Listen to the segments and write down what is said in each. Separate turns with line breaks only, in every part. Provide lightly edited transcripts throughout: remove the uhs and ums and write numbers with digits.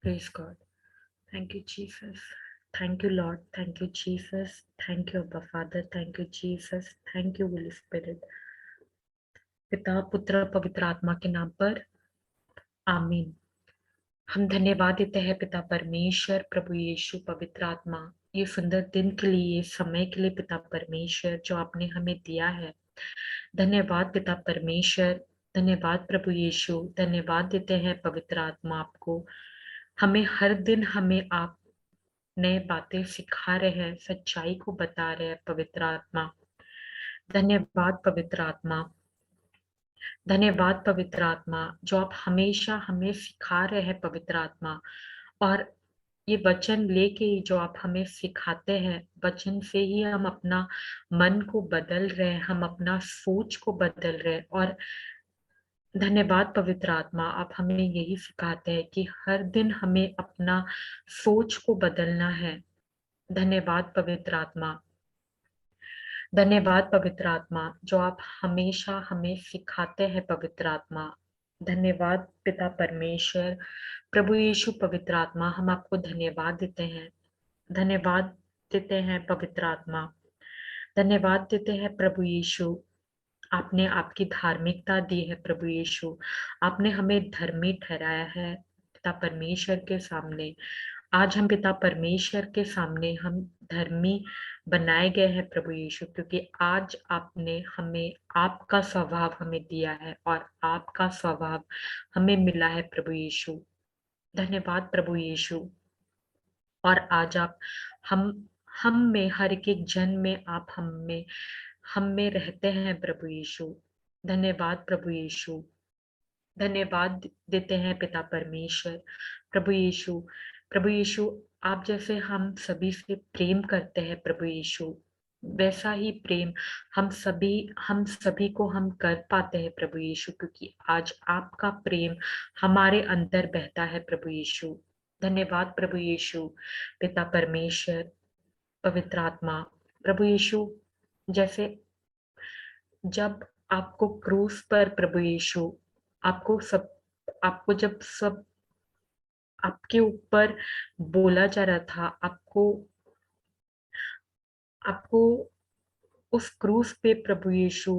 Praise God. Thank you, Jesus. Thank you, Lord. Thank you, Jesus. Thank you, Abba Father. Thank you, Jesus. Thank you, Holy Spirit. पिता पुत्र पवित्र आत्मा के नाम पर आमीन। हम धन्यवाद देते हैं पिता परमेश्वर, प्रभु यीशु, पवित्र आत्मा, ये सुंदर दिन के लिए, ये समय के लिए पिता परमेश्वर जो आपने हमें दिया है। धन्यवाद पिता परमेश्वर, धन्यवाद प्रभु यीशु, धन्यवाद देते हैं पवित्र आत्मा आपको। हमें हर दिन हमें आप नए बातें सिखा रहे हैं, सच्चाई को बता रहे हैं पवित्र आत्मा। धन्यवाद पवित्र आत्मा, धन्यवाद पवित्र आत्मा, जो आप हमेशा हमें सिखा रहे हैं पवित्र आत्मा। और ये वचन लेके ही जो आप हमें सिखाते हैं, वचन से ही हम अपना मन को बदल रहे हैं, हम अपना सोच को बदल रहे हैं। और धन्यवाद पवित्र आत्मा, आप हमें यही सिखाते हैं कि हर दिन हमें अपना सोच को बदलना है। धन्यवाद पवित्र आत्मा, धन्यवाद पवित्र आत्मा, जो आप हमेशा हमें सिखाते हैं पवित्र आत्मा। धन्यवाद पिता परमेश्वर, प्रभु यीशु, पवित्र आत्मा, हम आपको धन्यवाद देते हैं। धन्यवाद देते हैं पवित्र आत्मा, धन्यवाद देते हैं प्रभु यीशु। आपने आपकी धार्मिकता दी है प्रभु यीशु, आपने हमें धर्मी ठहराया है पिता परमेश्वर के सामने। आज हम पिता परमेश्वर के सामने हम धर्मी बनाए गए हैं प्रभु यीशु, क्योंकि आज आपने हमें आपका स्वभाव हमें दिया है और आपका स्वभाव हमें मिला है प्रभु यीशु। धन्यवाद प्रभु यीशु। और आज आप हम में, हर एक जन में आप हम में रहते हैं प्रभु यीशु। धन्यवाद प्रभु यीशु, धन्यवाद देते हैं पिता परमेश्वर। प्रभु यीशु, प्रभु यीशु, आप जैसे हम सभी से प्रेम करते हैं प्रभु यीशु, वैसा ही प्रेम हम सभी को हम कर पाते हैं प्रभु यीशु, क्योंकि आज आपका प्रेम हमारे अंदर बहता है प्रभु यीशु। धन्यवाद प्रभु यीशु, पिता परमेश्वर, पवित्र आत्मा। प्रभु यीशु, जैसे जब आपको क्रूस पर प्रभु यीशु, आपको जब सब आपके ऊपर बोला जा रहा था, आपको उस क्रूस पे प्रभु यीशु,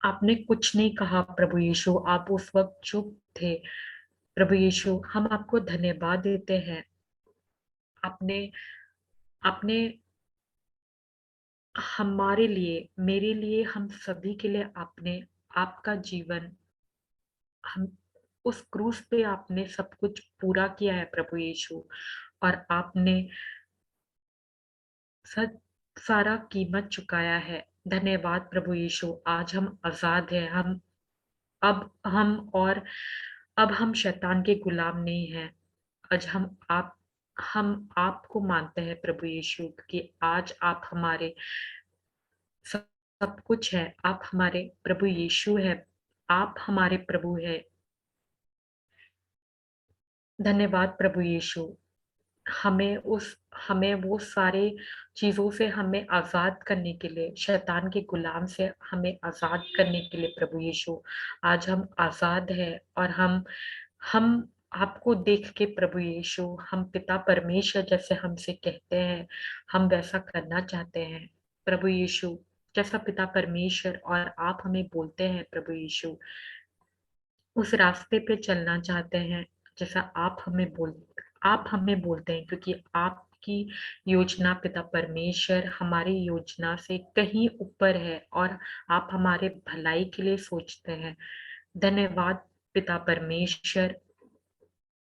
आपने कुछ नहीं कहा प्रभु यीशु, आप उस वक्त चुप थे प्रभु यीशु। हम आपको धन्यवाद देते हैं। आपने आपने हमारे लिए, मेरे लिए, हम सभी के लिए आपने आपका जीवन, हम उस क्रूस पे आपने सब कुछ पूरा किया है प्रभु यीशु। और आपने सब सारा कीमत चुकाया है। धन्यवाद प्रभु यीशु, आज हम आजाद हैं। अब हम और अब हम शैतान के गुलाम नहीं हैं। आज हम आपको मानते हैं प्रभु यीशु, कि आज आप हमारे सब सब कुछ है। आप हमारे प्रभु यीशु है, आप हमारे प्रभु है। धन्यवाद प्रभु यीशु, हमें उस हमें वो सारे चीज़ों से हमें आज़ाद करने के लिए, शैतान के गुलाम से हमें आज़ाद करने के लिए प्रभु यीशु, आज हम आज़ाद हैं। और हम आपको देख के प्रभु यीशु, हम पिता परमेश्वर जैसे हमसे कहते हैं, हम वैसा करना चाहते हैं प्रभु यीशु। जैसा पिता परमेश्वर और आप हमें बोलते हैं प्रभु यीशु, उस रास्ते पे चलना चाहते हैं जैसा आप हमें बोलते हैं, क्योंकि आपकी योजना पिता परमेश्वर हमारी योजना से कहीं ऊपर है और आप हमारे भलाई के लिए सोचते हैं। धन्यवाद पिता परमेश्वर,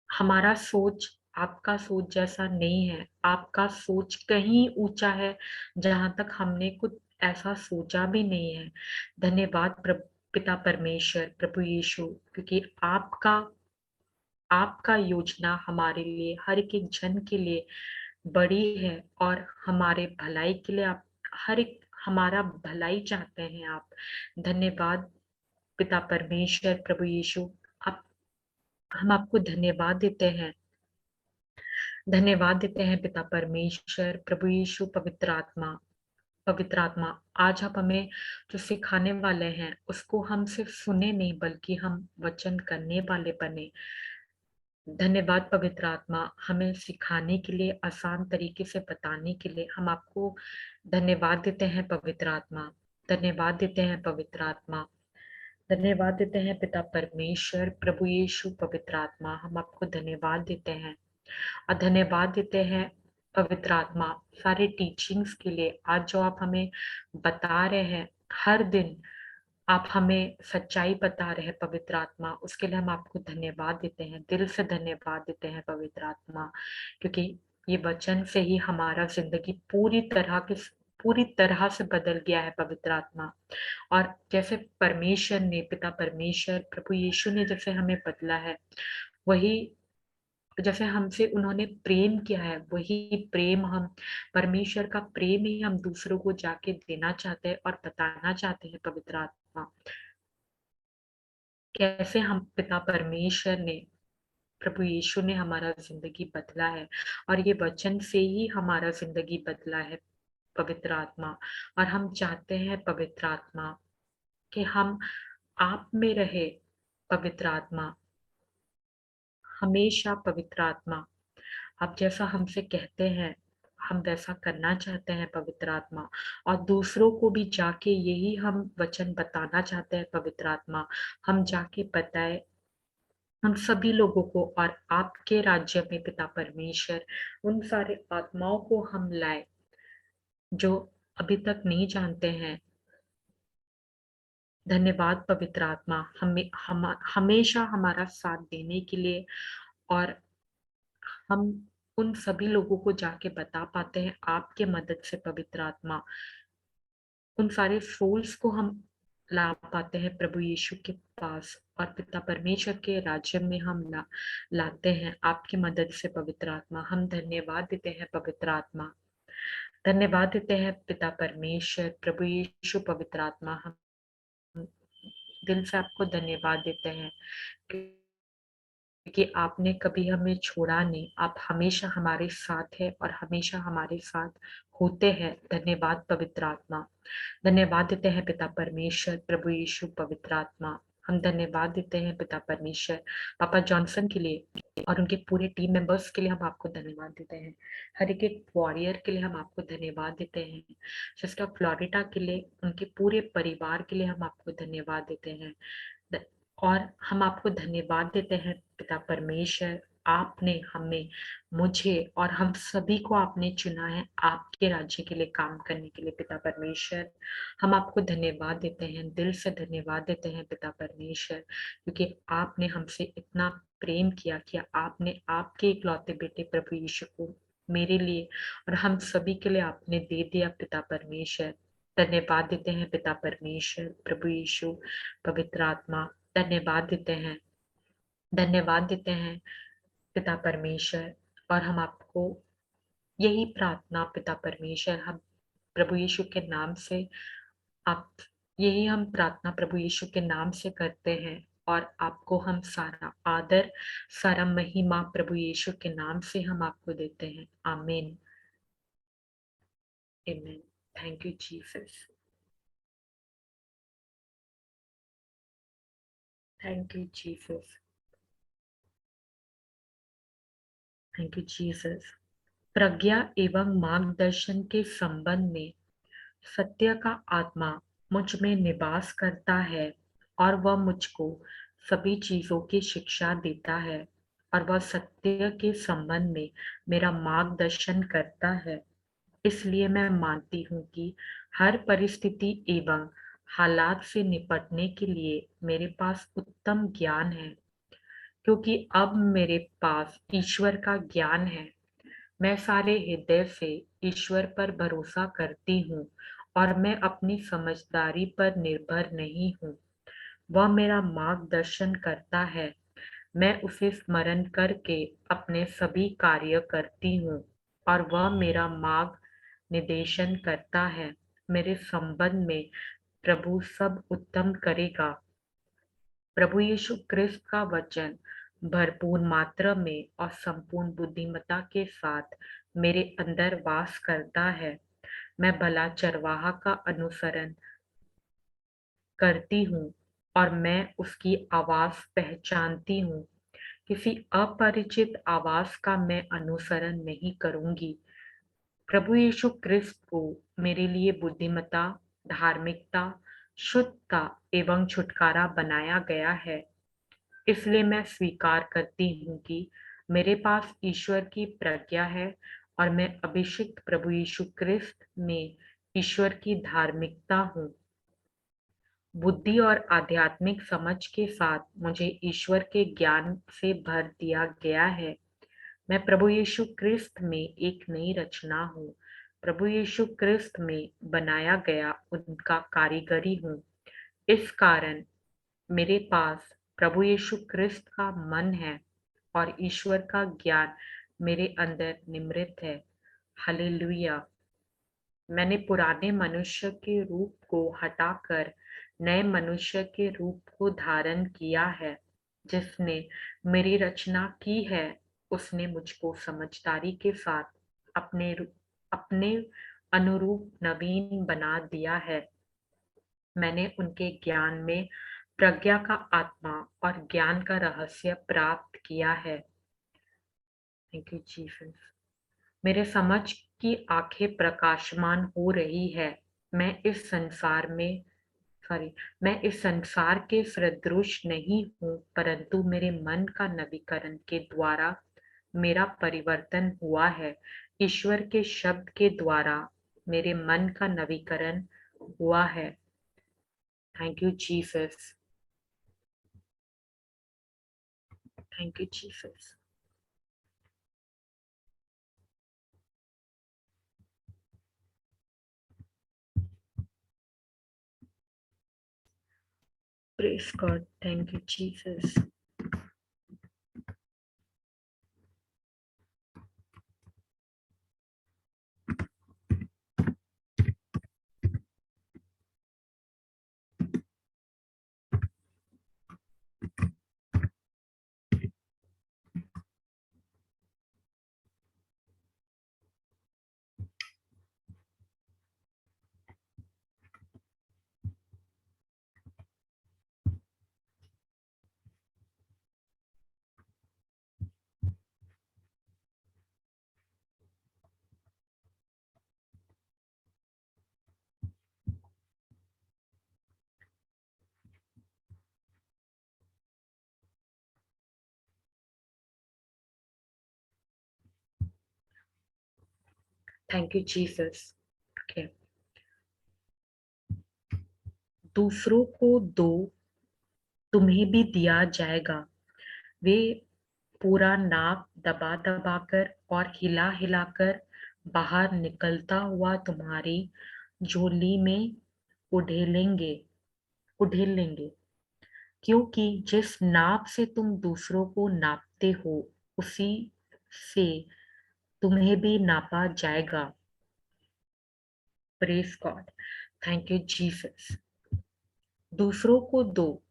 हमारा सोच आपका सोच जैसा नहीं है। आपका सोच कहीं ऊंचा है, जहां तक हमने कुछ ऐसा सोचा भी नहीं है। धन्यवाद पिता परमेश्वर, प्रभु यीशु, क्योंकि आपका आपका योजना हमारे लिए, हर एक जन के लिए बड़ी है और हमारे भलाई के लिए आप हर एक हमारा भलाई चाहते हैं आप। धन्यवाद पिता परमेश्वर, प्रभु यीशु, आप हम आपको धन्यवाद देते हैं। धन्यवाद देते हैं पिता परमेश्वर, प्रभु यीशु, पवित्र आत्मा, आज आप हमें जो सिखाने वाले हैं उसको हम सिर्फ सुने नहीं, बल्कि हम वचन करने वाले बने। धन्यवाद पवित्र आत्मा, हमें सिखाने के लिए, आसान तरीके से बताने के लिए हम आपको धन्यवाद देते हैं पवित्र आत्मा। धन्यवाद देते हैं पवित्र आत्मा। धन्यवाद देते हैं पिता परमेश्वर, प्रभु यीशु, पवित्र आत्मा, हम आपको धन्यवाद देते हैं और धन्यवाद देते हैं पवित्र आत्मा सारे टीचिंग्स के लिए। आज जो आप हमें बता रहे हैं, हर दिन आप हमें सच्चाई बता रहे हैं पवित्र आत्मा, उसके लिए हम आपको धन्यवाद देते हैं, दिल से धन्यवाद देते हैं पवित्र आत्मा, क्योंकि ये वचन से ही हमारा ज़िंदगी पूरी तरह से बदल गया है पवित्र आत्मा। और जैसे परमेश्वर ने, पिता परमेश्वर, प्रभु यीशु ने जैसे हमें बदला है, वही जैसे हमसे उन्होंने प्रेम किया है, वही प्रेम हम परमेश्वर का प्रेम ही हम दूसरों को जाके देना चाहते हैं और बताना चाहते हैं पवित्र आत्मा। कैसे हम पिता परमेश्वर ने, प्रभु यीशु ने हमारा ज़िंदगी बदला है और ये वचन से ही हमारा ज़िंदगी बदला है पवित्र आत्मा। और हम चाहते हैं पवित्र आत्मा कि हम आप में रहे पवित्र आत्मा, हमेशा पवित्र आत्मा। आप जैसा हमसे कहते हैं, हम वैसा करना चाहते हैं पवित्र आत्मा और दूसरों को भी जाके यही हम वचन बताना चाहते हैं पवित्र आत्मा। हम जाके बताएँ हम सभी लोगों को और आपके राज्य में पिता परमेश्वर, उन सारे आत्माओं को हम लाए जो अभी तक नहीं जानते हैं। धन्यवाद पवित्र आत्मा, हमेशा हमारा साथ देने के लिए। और हम उन सभी लोगों को जाके बता पाते हैं आपके मदद से पवित्र आत्मा। उन सारे सोल्स को हम ला पाते हैं प्रभु यीशु के पास और पिता परमेश्वर के राज्य में हम लाते हैं आपकी मदद से पवित्र आत्मा। हम धन्यवाद देते हैं पवित्र आत्मा। धन्यवाद देते हैं पिता परमेश्वर, प्रभु यीशु, पवित्र आत्मा। हम दिल से आपको धन्यवाद देते हैं कि आपने कभी हमें छोड़ा नहीं, आप हमेशा हमारे साथ हैं और हमेशा हमारे साथ होते हैं। धन्यवाद पवित्र आत्मा। धन्यवाद देते हैं पिता परमेश्वर, प्रभु यीशु, पवित्र आत्मा। हम धन्यवाद देते हैं पिता परमेश्वर पापा जॉनसन के लिए और उनके पूरे टीम मेंबर्स के लिए हम आपको धन्यवाद देते हैं। हर एक वॉरियर के लिए हम आपको धन्यवाद देते हैं। सिस्टर फ्लोरिडा के लिए, उनके पूरे परिवार के लिए हम आपको धन्यवाद देते हैं। और हम आपको धन्यवाद देते हैं पिता परमेश्वर, आपने हमें, मुझे और हम सभी को आपने चुना है आपके राज्य के लिए काम करने के लिए पिता परमेश्वर। हम आपको धन्यवाद देते हैं, दिल से धन्यवाद देते हैं पिता परमेश्वर, क्योंकि आपने हमसे इतना प्रेम किया कि आपने आपके इकलौते बेटे प्रभु यीशु को मेरे लिए और हम सभी के लिए आपने दे दिया पिता परमेश्वर। धन्यवाद देते हैं पिता परमेश्वर, प्रभु यीशु, पवित्र आत्मा। धन्यवाद देते हैं, धन्यवाद देते हैं पिता परमेश्वर। और हम आपको यही प्रार्थना पिता परमेश्वर, हम प्रभु यीशु के नाम से आप यही हम प्रार्थना प्रभु यीशु के नाम से करते हैं और आपको हम सारा आदर, सारा महिमा प्रभु यीशु के नाम से हम आपको देते हैं। आमीन। आमीन। Thank you Jesus. Thank you Jesus. Thank you Jesus. प्रज्ञा एवं मार्गदर्शन के संबंध में सत्य का आत्मा मुझ में निवास करता है और वह मुझको सभी चीजों की शिक्षा देता है और वह सत्य के संबंध में मेरा मार्गदर्शन करता है। इसलिए मैं मानती हूँ कि हर परिस्थिति एवं हालात से निपटने के लिए मेरे पास उत्तम ज्ञान है, क्योंकि अब मेरे पास ईश्वर का ज्ञान है। मैं सारे हृदय से ईश्वर पर भरोसा करती हूँ और मैं अपनी समझदारी पर निर्भर नहीं हूँ। वह मेरा मार्गदर्शन करता है। मैं उसे स्मरण करके अपने सभी कार्य करती हूँ और वह मेरा मार्ग निर्देशन करता है। मेरे संबंध में प्रभु सब उत्तम करेगा। प्रभु यीशु क्रिस्त का वचन भरपूर मात्रा में और संपूर्ण बुद्धिमत्ता के साथ मेरे अंदर वास करता है। मैं भला चरवाहा का अनुसरण करती हूँ और मैं उसकी आवाज पहचानती हूँ, किसी अपरिचित आवाज का मैं अनुसरण नहीं करूंगी। प्रभु यीशु क्रिस्त को मेरे लिए बुद्धिमत्ता, धार्मिकता, शुद्धता एवं छुटकारा बनाया गया है। इसलिए मैं स्वीकार करती हूँ कि मेरे पास ईश्वर की प्रज्ञा है और मैं अभिषिक्त प्रभु यीशु क्रिस्त में ईश्वर की धार्मिकता हूँ। बुद्धि और आध्यात्मिक समझ के साथ मुझे ईश्वर के ज्ञान से भर दिया गया है। मैं प्रभु यीशु क्रिस्त में एक नई रचना हूँ। प्रभु यीशु क्रिस्त में बनाया गया उनका कारीगरी हूँ। इस कारण मेरे पास प्रभु यीशु क्रिस्त का मन है और ईश्वर का ज्ञान मेरे अंदर निमृत है। हालेलुया। मैंने पुराने मनुष्य के रूप को हटाकर नए मनुष्य के रूप को धारण किया है। जिसने मेरी रचना की है, उसने मुझको समझदारी के साथ अपने अनुरूप नवीन बना दिया है। मैंने उनके ज्ञान में प्रज्ञा का आत्मा और ज्ञान का रहस्य प्राप्त किया है। Thank you Jesus. मेरे समझ की आंखें प्रकाशमान हो रही है। मैं इस संसार में सॉरी मैं इस संसार के सदृश नहीं हूँ, परंतु मेरे मन का नवीकरण के द्वारा मेरा परिवर्तन हुआ है। ईश्वर के शब्द के द्वारा मेरे मन का नवीकरण हुआ है। Thank you Jesus. Thank you Jesus. Praise God. Thank you Jesus. Thank you Jesus. Okay. दूसरों को दो, तुम्हें भी दिया जाएगा। वे पूरा नाक दबा दबाकर और हिला हिलाकर बाहर निकलता हुआ तुम्हारी झोली में उधेलेंगे उधेलेंगे। क्योंकि जिस नाप से तुम दूसरों को नापते हो, उसी से तुम्हें भी नापा जाएगा। Praise God. Thank you Jesus. दूसरों को दो,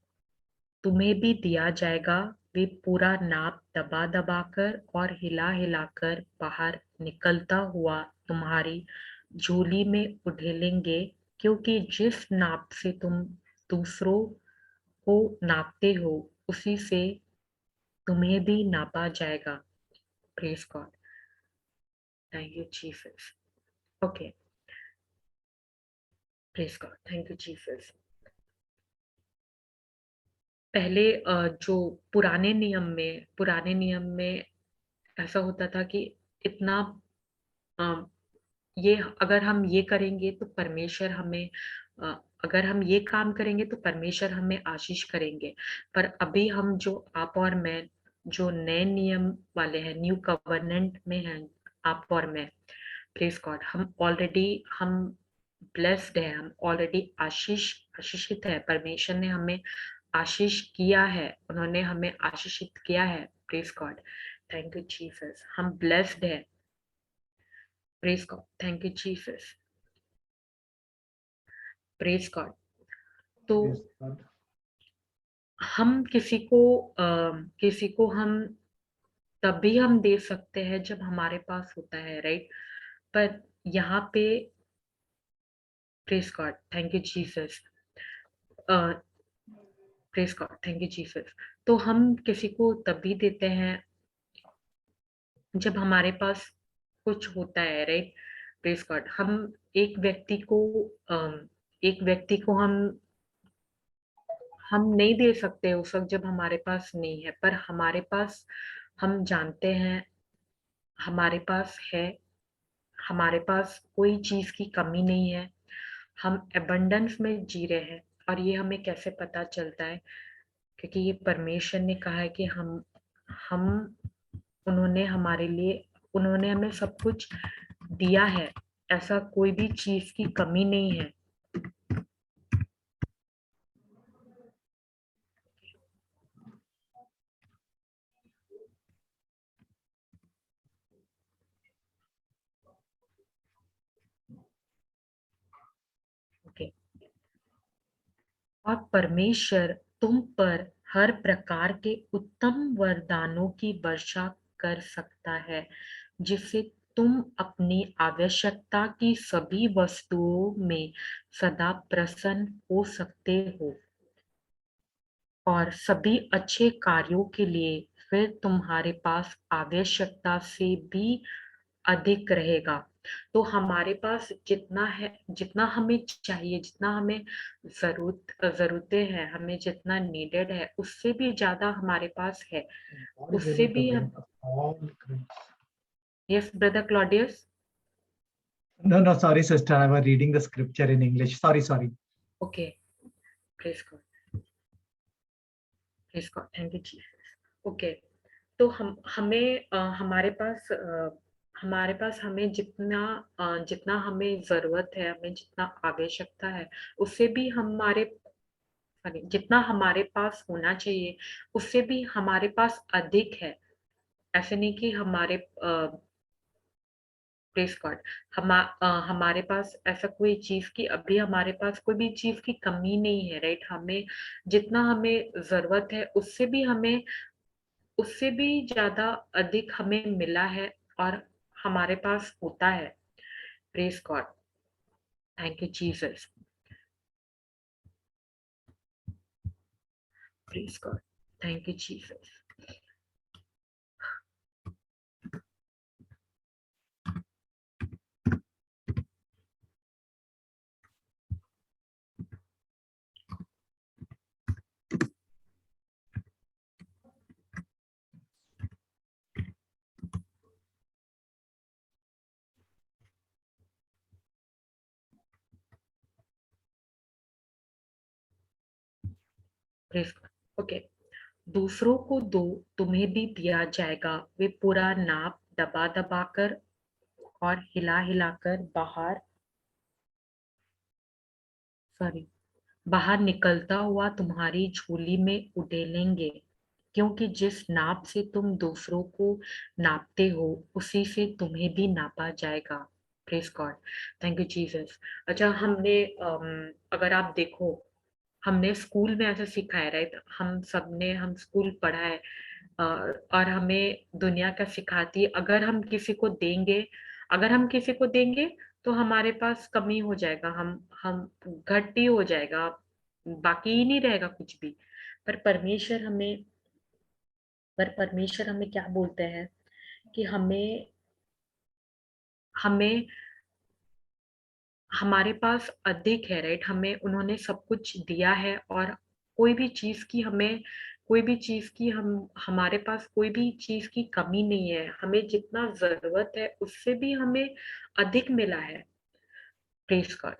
तुम्हें भी दिया जाएगा। वे पूरा नाप दबा दबाकर और हिला हिलाकर बाहर निकलता हुआ तुम्हारी झोली में उधेलेंगे। क्योंकि जिस नाप से तुम दूसरों को नापते हो, उसी से तुम्हें भी नापा जाएगा। Praise God. Thank you Jesus. Okay. Praise God. Thank you Jesus. पहले जो पुराने नियम में ऐसा होता था कि इतना अ, ये अगर हम ये करेंगे तो परमेश्वर हमें अ, अगर हम ये काम करेंगे तो परमेश्वर हमें आशीष करेंगे। पर अभी हम जो आप और मैं जो नए नियम वाले हैं, न्यू कवर्नेंट में हैं, आप और मैं, प्रेज गॉड, हम ब्लेस्ड है। हम ऑलरेडी आशीषित है। परमेश्वर ने हमें आशीष किया है। उन्होंने हमें आशीषित किया है। Praise God. Thank you Jesus. हम ब्लेस्ड है। Praise God. Thank you Jesus. Praise God. तो हम किसी को हम तभी हम दे सकते हैं जब हमारे पास होता है, राइट? पर यहाँ पे praise God. Thank you Jesus. Praise God, thank you Jesus. तो हम किसी को तभी देते हैं जब हमारे पास कुछ होता है, राइट? Praise God. एक व्यक्ति को एक व्यक्ति को हम नहीं दे सकते उस वक्त जब हमारे पास नहीं है, पर हमारे पास, हम जानते हैं हमारे पास है, हमारे पास कोई चीज की कमी नहीं है, हम एबंडेंस में जी रहे हैं। और ये हमें कैसे पता चलता है? क्योंकि ये परमेश्वर ने कहा है कि हम उन्होंने हमारे लिए, उन्होंने हमें सब कुछ दिया है, ऐसा कोई भी चीज की कमी नहीं है। ओके। और परमेश्वर तुम पर हर प्रकार के उत्तम वरदानों की वर्षा कर सकता है, जिससे तुम अपनी आवश्यकता की सभी वस्तुओं में सदा प्रसन्न हो सकते हो, और सभी अच्छे कार्यों के लिए फिर तुम्हारे पास आवश्यकता से भी अधिक रहेगा। तो हमारे पास जितना है, जितना हमें चाहिए, जितना हमें जरूरतें हैं, हमें जितना नीडेड है, उससे भी ज्यादा हमारे पास है।
God is
उससे
able to
भी
bring
हम,
us all grace.
Yes brother Claudius.
No, no, sorry, sister. I was reading the scripture in English. Sorry, sorry.
Okay, praise God, praise God, thank you Jesus. Okay. तो हमारे पास हमें जितना हमें जरूरत है, हमें जितना आवश्यकता है, उससे भी हमारे, जितना हमारे पास होना चाहिए, उससे भी हमारे पास अधिक है। ऐसे नहीं कि प्रेस गॉड, हमारे पास ऐसा कोई चीज की, अभी हमारे पास कोई भी चीज की कमी नहीं है, राइट? जितना हमें जरूरत है, उससे भी ज्यादा अधिक हमें मिला है, और हमारे पास होता है। Praise God, thank you Jesus. Praise God, thank you Jesus. Praise God. Okay. दूसरों को दो, तुम्हें भी दिया जाएगा, वे पूरा नाप, दबा दबा कर और हिला हिलाकर बाहर निकलता हुआ तुम्हारी झोली में उड़ेलेंगे। क्योंकि जिस नाप से तुम दूसरों को नापते हो, उसी से तुम्हें भी नापा जाएगा। Praise God, thank you Jesus. अच्छा, अगर आप देखो, हमने स्कूल में ऐसा सीखा है, राइट? हम स्कूल पढ़ा है, और हमें दुनिया का सिखाती है, अगर हम किसी को देंगे तो हमारे पास कमी हो जाएगा, हम घट ही हो जाएगा, बाकी ही नहीं रहेगा कुछ भी। पर परमेश्वर हमें क्या बोलते हैं? कि हमें हमारे पास अधिक है, राइट? हमें उन्होंने सब कुछ दिया है, और कोई भी चीज की हमें कोई भी चीज की हम हमारे पास कोई भी चीज की कमी नहीं है। हमें जितना जरूरत है, उससे भी हमें अधिक मिला है। Praise God,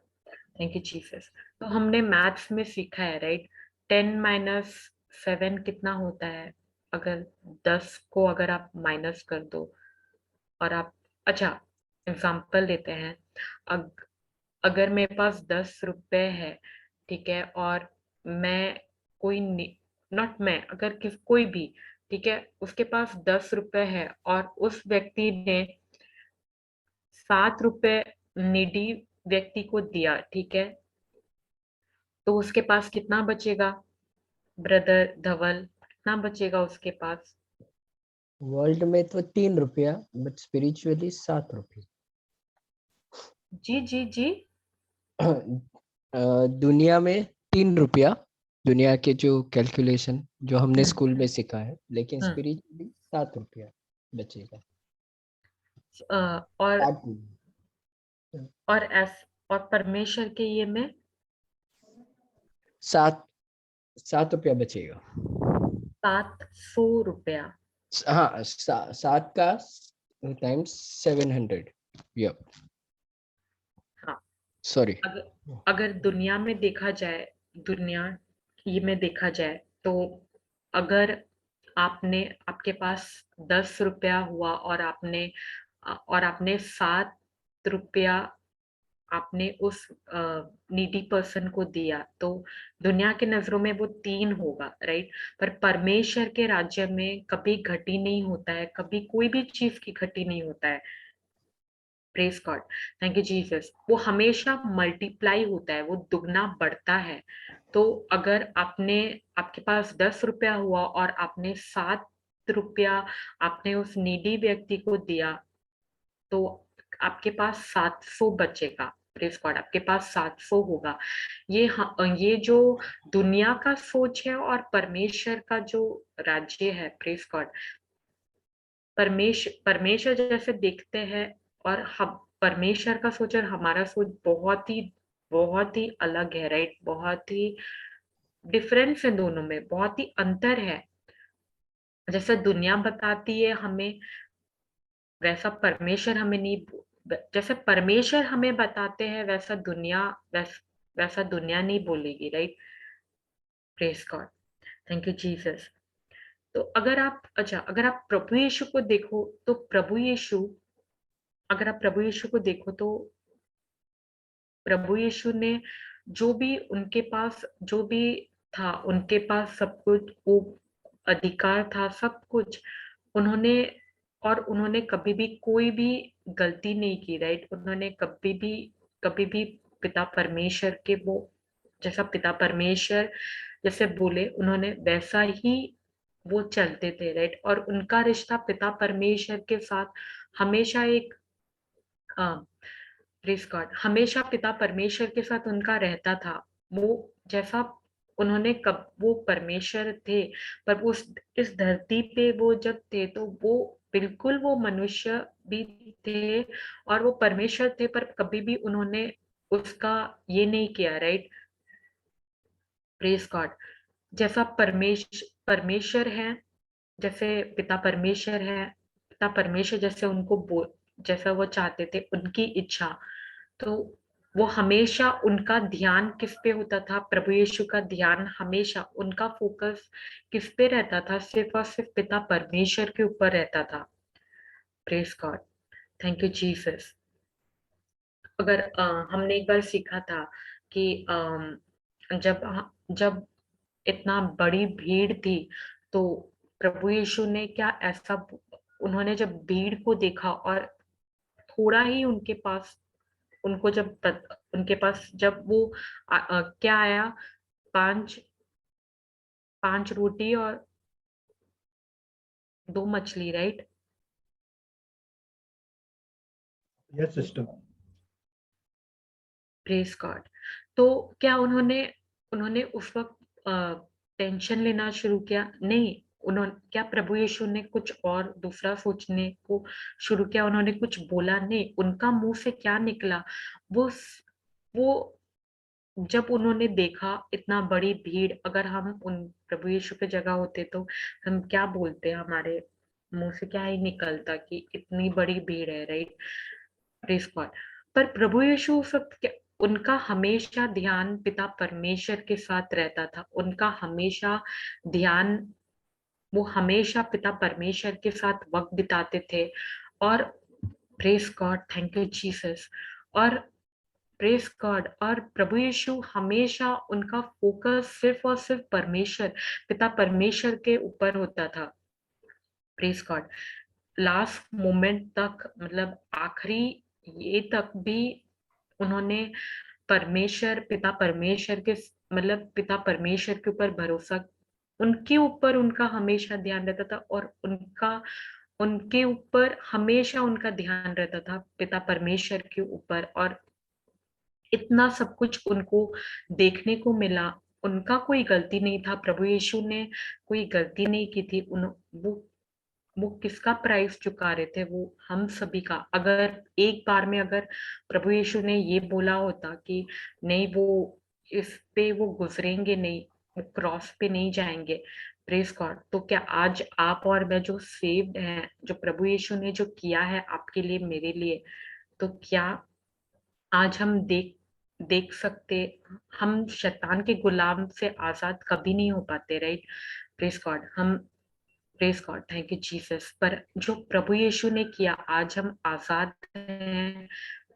thank you Jesus. तो हमने मैथ्स में सीखा है, राइट? 10 - 7 कितना होता है? अगर 10 को अगर आप माइनस कर दो, और आप, अच्छा, एग्जाम्पल लेते हैं। अग, अगर मेरे पास 10 रुपए है, ठीक है, और मैं, कोई, नॉट मैं, अगर कोई भी, ठीक है, उसके पास 10 रुपए है, और उस व्यक्ति ने 7 रुपए निडी व्यक्ति को दिया, ठीक है, तो उसके पास कितना बचेगा? ब्रदर धवल, कितना बचेगा उसके पास?
वर्ल्ड में तो 3 रुपया, बट स्पिरिचुअली 7 रुपये।
जी जी जी।
दुनिया में 3 रुपया, दुनिया के जो कैलकुलेशन जो हमने
हम्म,
स्कूल में सीखा है, लेकिन
हम्म,
स्पिरिचुअली 7 रुपया बचेगा।
और
7 नहीं,
और एस और परमेश्वर के ये में
7 रुपया बचेगा।
700 रुपया।
हाँ, 7 का टाइम्स 700। यप,
हाँ,
सॉरी।
अगर अगर दुनिया में देखा जाए, दुनिया ये में देखा जाए, तो अगर आपके पास 10 रुपया हुआ और आपने 7 रुपया आपने उस नीडी पर्सन को दिया, तो दुनिया के नजरों में वो 3 होगा, राइट? पर परमेश्वर के राज्य में कभी घटी नहीं होता है, कभी कोई भी चीज की घटी नहीं होता है। Praise God, thank you Jesus. वो हमेशा मल्टीप्लाई होता है, वो दुगना बढ़ता है। तो अगर आपके पास 10 रुपया हुआ और आपने 7 रुपया आपने उस नीडी व्यक्ति को दिया, तो आपके पास 700 बचेगा। प्रेज गॉड, आपके पास 700 होगा। ये जो दुनिया का सोच है और परमेश्वर का जो राज्य है, प्रेज गॉड, परमेश्वर जैसे देखते हैं, और हम परमेश्वर का सोच और हमारा सोच बहुत ही अलग है, राइट? बहुत ही डिफरेंस है दोनों में, बहुत ही अंतर है। जैसे दुनिया बताती है हमें, वैसा परमेश्वर हमें नहीं, जैसे परमेश्वर हमें बताते हैं वैसा दुनिया नहीं बोलेगी, right? Praise God, thank you Jesus. तो अगर आप प्रभु यीशु को देखो, तो प्रभु यीशु को देखो, तो प्रभु यीशु ने जो भी था, उनके पास सब कुछ, वो अधिकार था, सब कुछ उन्होंने, और उन्होंने कभी भी कोई भी गलती नहीं की, राइट? उन्होंने कभी भी पिता परमेश्वर के वो जैसा पिता परमेश्वर जैसे बोले, उन्होंने वैसा ही वो चलते थे, राइट? और उनका रिश्ता पिता परमेश्वर के साथ हमेशा एक प्रेज गॉड, हमेशा पिता परमेश्वर के साथ उनका रहता था। वो जैसा उन्होंने कब वो परमेश्वर थे, पर वो इस धरती पे वो जब थे, तो वो बिल्कुल वो मनुष्य भी थे और वो परमेश्वर थे, पर कभी भी उन्होंने उसका ये नहीं किया, राइट? प्रेज गॉड, जैसा परमेश्वर है, जैसे पिता परमेश्वर जैसे जैसा वो चाहते थे, उनकी इच्छा, तो वो हमेशा उनका ध्यान किस पे होता था? प्रभु यीशु का ध्यान हमेशा, उनका फोकस किस पे रहता था? सिर्फ और सिर्फ पिता परमेश्वर के ऊपर रहता था। Praise God, thank you Jesus. अगर हमने एक बार सीखा था कि जब इतना बड़ी भीड़ थी, तो प्रभु यीशु ने क्या ऐसा, उन्होंने जब भीड़ को देखा और थोड़ा ही उनके पास जब वो क्या आया, 5 रोटी और 2 मछली, right?
Yes, sister.
Praise God. तो क्या उन्होंने उन्होंने उस वक्त टेंशन लेना शुरू किया? नहीं। उन्होंने क्या प्रभु यीशु ने कुछ और दूसरा सोचने को शुरू किया? उन्होंने कुछ बोला? नहीं। उनका मुंह से क्या निकला? वो जब उन्होंने देखा इतना बड़ी भीड़, अगर हम उन प्रभु यीशु की जगह होते, तो हम क्या बोलते? हमारे मुंह से क्या ही निकलता कि इतनी बड़ी भीड़ है, राइट? Praise God. पर प्रभु यीशु उनका हमेशा ध्यान पिता परमेश्वर के साथ रहता था। उनका हमेशा ध्यान, वो हमेशा पिता परमेश्वर के साथ वक्त बिताते थे। और praise God, thank you Jesus. और प्रेज गॉड, और प्रभु यीशु हमेशा उनका फोकस सिर्फ और सिर्फ पिता परमेश्वर के ऊपर होता था। प्रेज गॉड, लास्ट मोमेंट तक, मतलब आखिरी ये तक भी उन्होंने पिता परमेश्वर के ऊपर भरोसा, उनके ऊपर उनका हमेशा ध्यान रहता था, और उनके ऊपर हमेशा उनका ध्यान रहता था, पिता परमेश्वर के ऊपर। और इतना सब कुछ उनको देखने को मिला। उनका कोई गलती नहीं था, प्रभु यीशु ने कोई गलती नहीं की थी। वो किसका प्राइस चुका रहे थे? वो हम सभी का। अगर एक बार में अगर प्रभु यीशु ने ये बोला होता कि नहीं, वो इस पे वो गुजरेंगे नहीं, वो क्रॉस पे नहीं जाएंगे, प्रेज गॉड, तो क्या आज आप और मैं जो सेव्ड हैं, जो प्रभु यीशु ने जो किया है आपके लिए, मेरे लिए, तो क्या आज हम देख सकते? हम शैतान के गुलाम से आजाद कभी नहीं हो पाते, राइट? Praise God. हम praise God, thank you Jesus. पर जो प्रभु यीशु ने किया, आज हम आजाद हैं।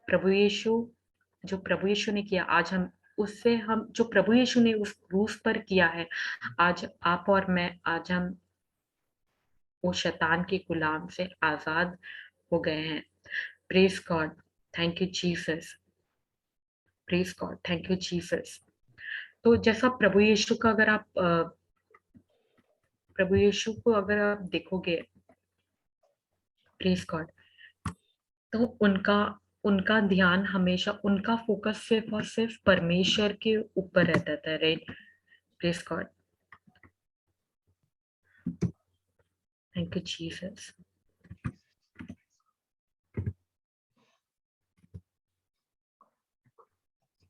प्रभु यीशु, जो प्रभु यीशु ने किया, आज हम उससे, हम जो प्रभु यीशु ने उस क्रूस पर किया है, आज आप और मैं, आज हम वो शैतान के गुलाम से आजाद हो गए हैं। Praise God, thank you Jesus. Praise God, thank you Jesus. तो जैसा प्रभु यीशु का, अगर आप प्रभु यीशु को अगर आप देखोगे, प्रेज गॉड, तो उनका उनका ध्यान हमेशा, उनका फोकस सिर्फ और सिर्फ परमेश्वर के ऊपर रहता था, right? Praise God, thank you Jesus.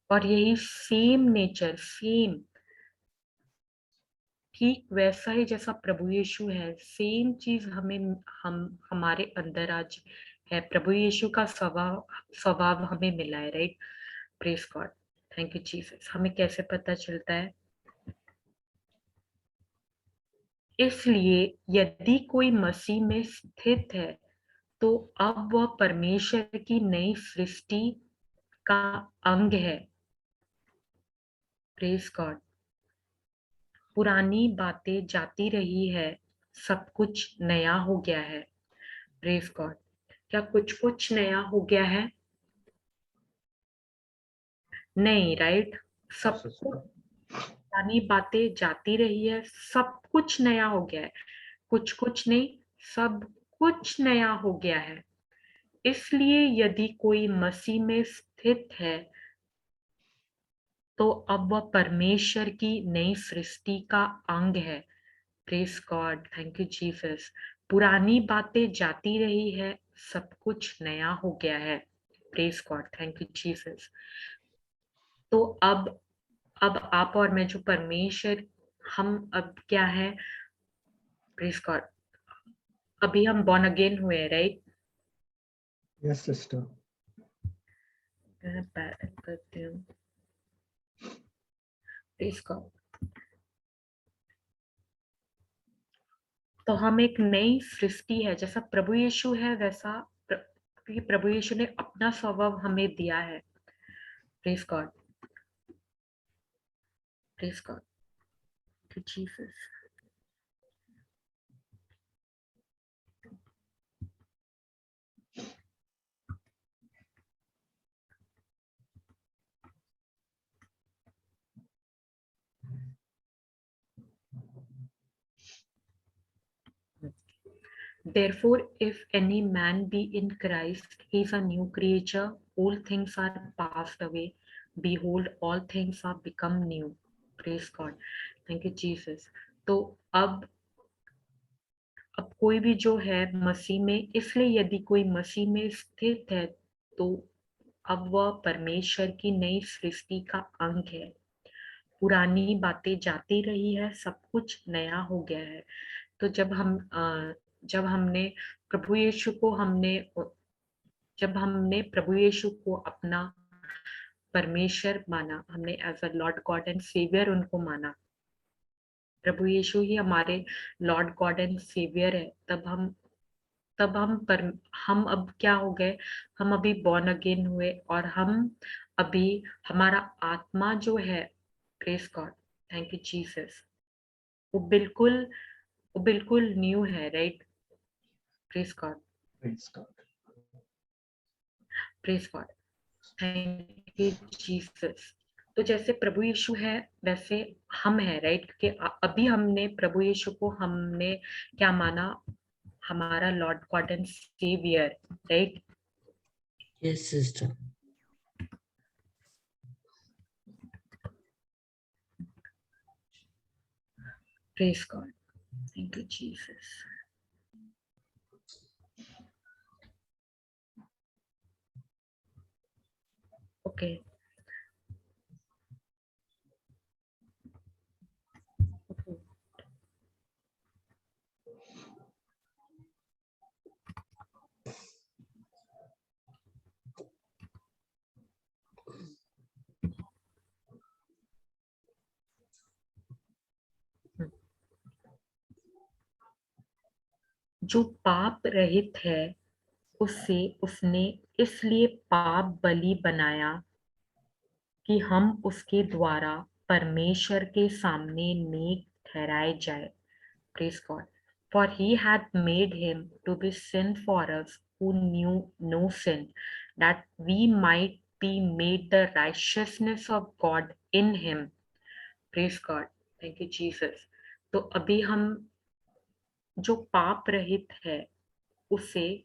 और यही सेम नेचर, सेम, ठीक वैसा ही जैसा प्रभु यीशु है, सेम चीज हम हमारे अंदर आज है। प्रभु यीशु का स्वभाव हमें मिला है, right? Praise God, thank you Jesus. हमें कैसे पता चलता है? इसलिए यदि कोई मसीह में स्थित है, तो अब वह परमेश्वर की नई सृष्टि का अंग है। Praise God. पुरानी बातें जाती रही है, सब कुछ नया हो गया है। Praise God. क्या कुछ कुछ नया हो गया है? नहीं, राइट? सब कुछ, पुरानी बातें जाती रही है, सब कुछ नया हो गया है। कुछ कुछ नहीं, सब कुछ नया हो गया है। इसलिए यदि कोई मसीह में स्थित है, तो अब वह परमेश्वर की नई सृष्टि का अंग है। Praise God, thank you Jesus. पुरानी बातें जाती रही है, सब कुछ नया हो गया है। Praise God, thank you Jesus. तो अब आप और मैं जो परमेश्वर, हम अब क्या है? प्रेज गॉड, अभी हम बॉर्न अगेन हुए, right?
Yes, sister.
Praise God. तो हम एक नई सृष्टि है, जैसा प्रभु यीशु है वैसा, क्योंकि प्रभु यीशु ने अपना स्वभाव हमें दिया है। Praise God, praise God, Jesus. Therefore, if any man be in Christ, he is a new creature. All things are passed away. Behold, all things are become new. Praise God. Thank you, Jesus. तो अब कोई भी जो है मसीह में, इसलिए यदि कोई मसीह में स्थित है, तो अब वह परमेश्वर की नई सृष्टि का अंग है। पुरानी बातें जाती रही है, सब कुछ नया हो गया है। तो जब हमने प्रभु यीशु को जब हमने प्रभु यीशु को अपना परमेश्वर माना, हमने as a Lord God and saviour उनको माना, प्रभु यीशु ही हमारे लॉर्ड गॉड एंड सेवियर है, हम अब क्या हो गए? हम अभी बॉर्न अगेन हुए, और हम अभी, हमारा आत्मा जो है, praise God, thank you Jesus, वो बिल्कुल न्यू है, right? Praise God,
Praise God.
Praise God, thank you Jesus. तो जैसे प्रभु यीशु है वैसे हम हैं, राइट? क्योंकि अभी हमने प्रभु यीशु को हमने क्या माना? हमारा Lord God and saviour, right?
Yes, sister.
Praise God. Thank you, Jesus. Okay. Okay. जो पाप रहित है उसे उसने इसलिए पाप बलि बनाया कि हम उसके द्वारा परमेश्वर के सामने नेक ठहराए जाए. Praise God. For he had made him to be sin for us who knew no sin, that we might be made the righteousness of God in him. Praise God. Thank you, Jesus. तो अभी हम जो पाप रहित है उसे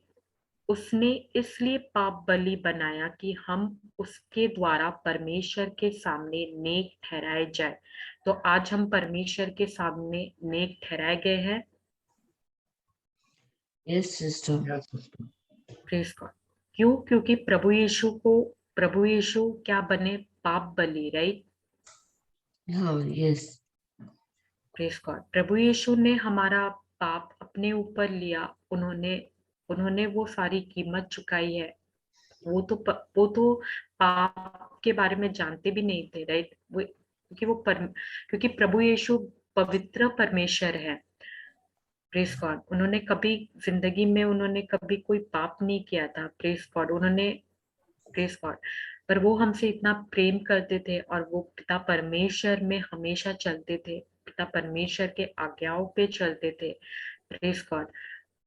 उसने इसलिए पाप बलि बनाया कि हम उसके द्वारा परमेश्वर के सामने नेक ठहराए जाए. तो आज हम परमेश्वर के सामने नेक ठहराए गए हैं.
Yes, sister.
Yes, sister.
Praise God. क्यों? क्योंकि प्रभु यीशु क्या बने? पाप बलि. राइट.
हाँ, yes.
Praise God. प्रभु यीशु ने हमारा पाप अपने ऊपर लिया. उन्होंने वो सारी कीमत चुकाई है. वो तो पाप के बारे में जानते भी नहीं थे. राइट. क्योंकि प्रभु यीशु पवित्र परमेश्वर है. Praise God. उन्होंने कभी जिंदगी में उन्होंने कभी कोई पाप नहीं किया था. Praise God. Praise God. पर वो हमसे इतना प्रेम करते थे और वो पिता परमेश्वर में हमेशा चलते थे. पिता परमेश्वर के आज्ञाओं पे चलते थे. Praise God.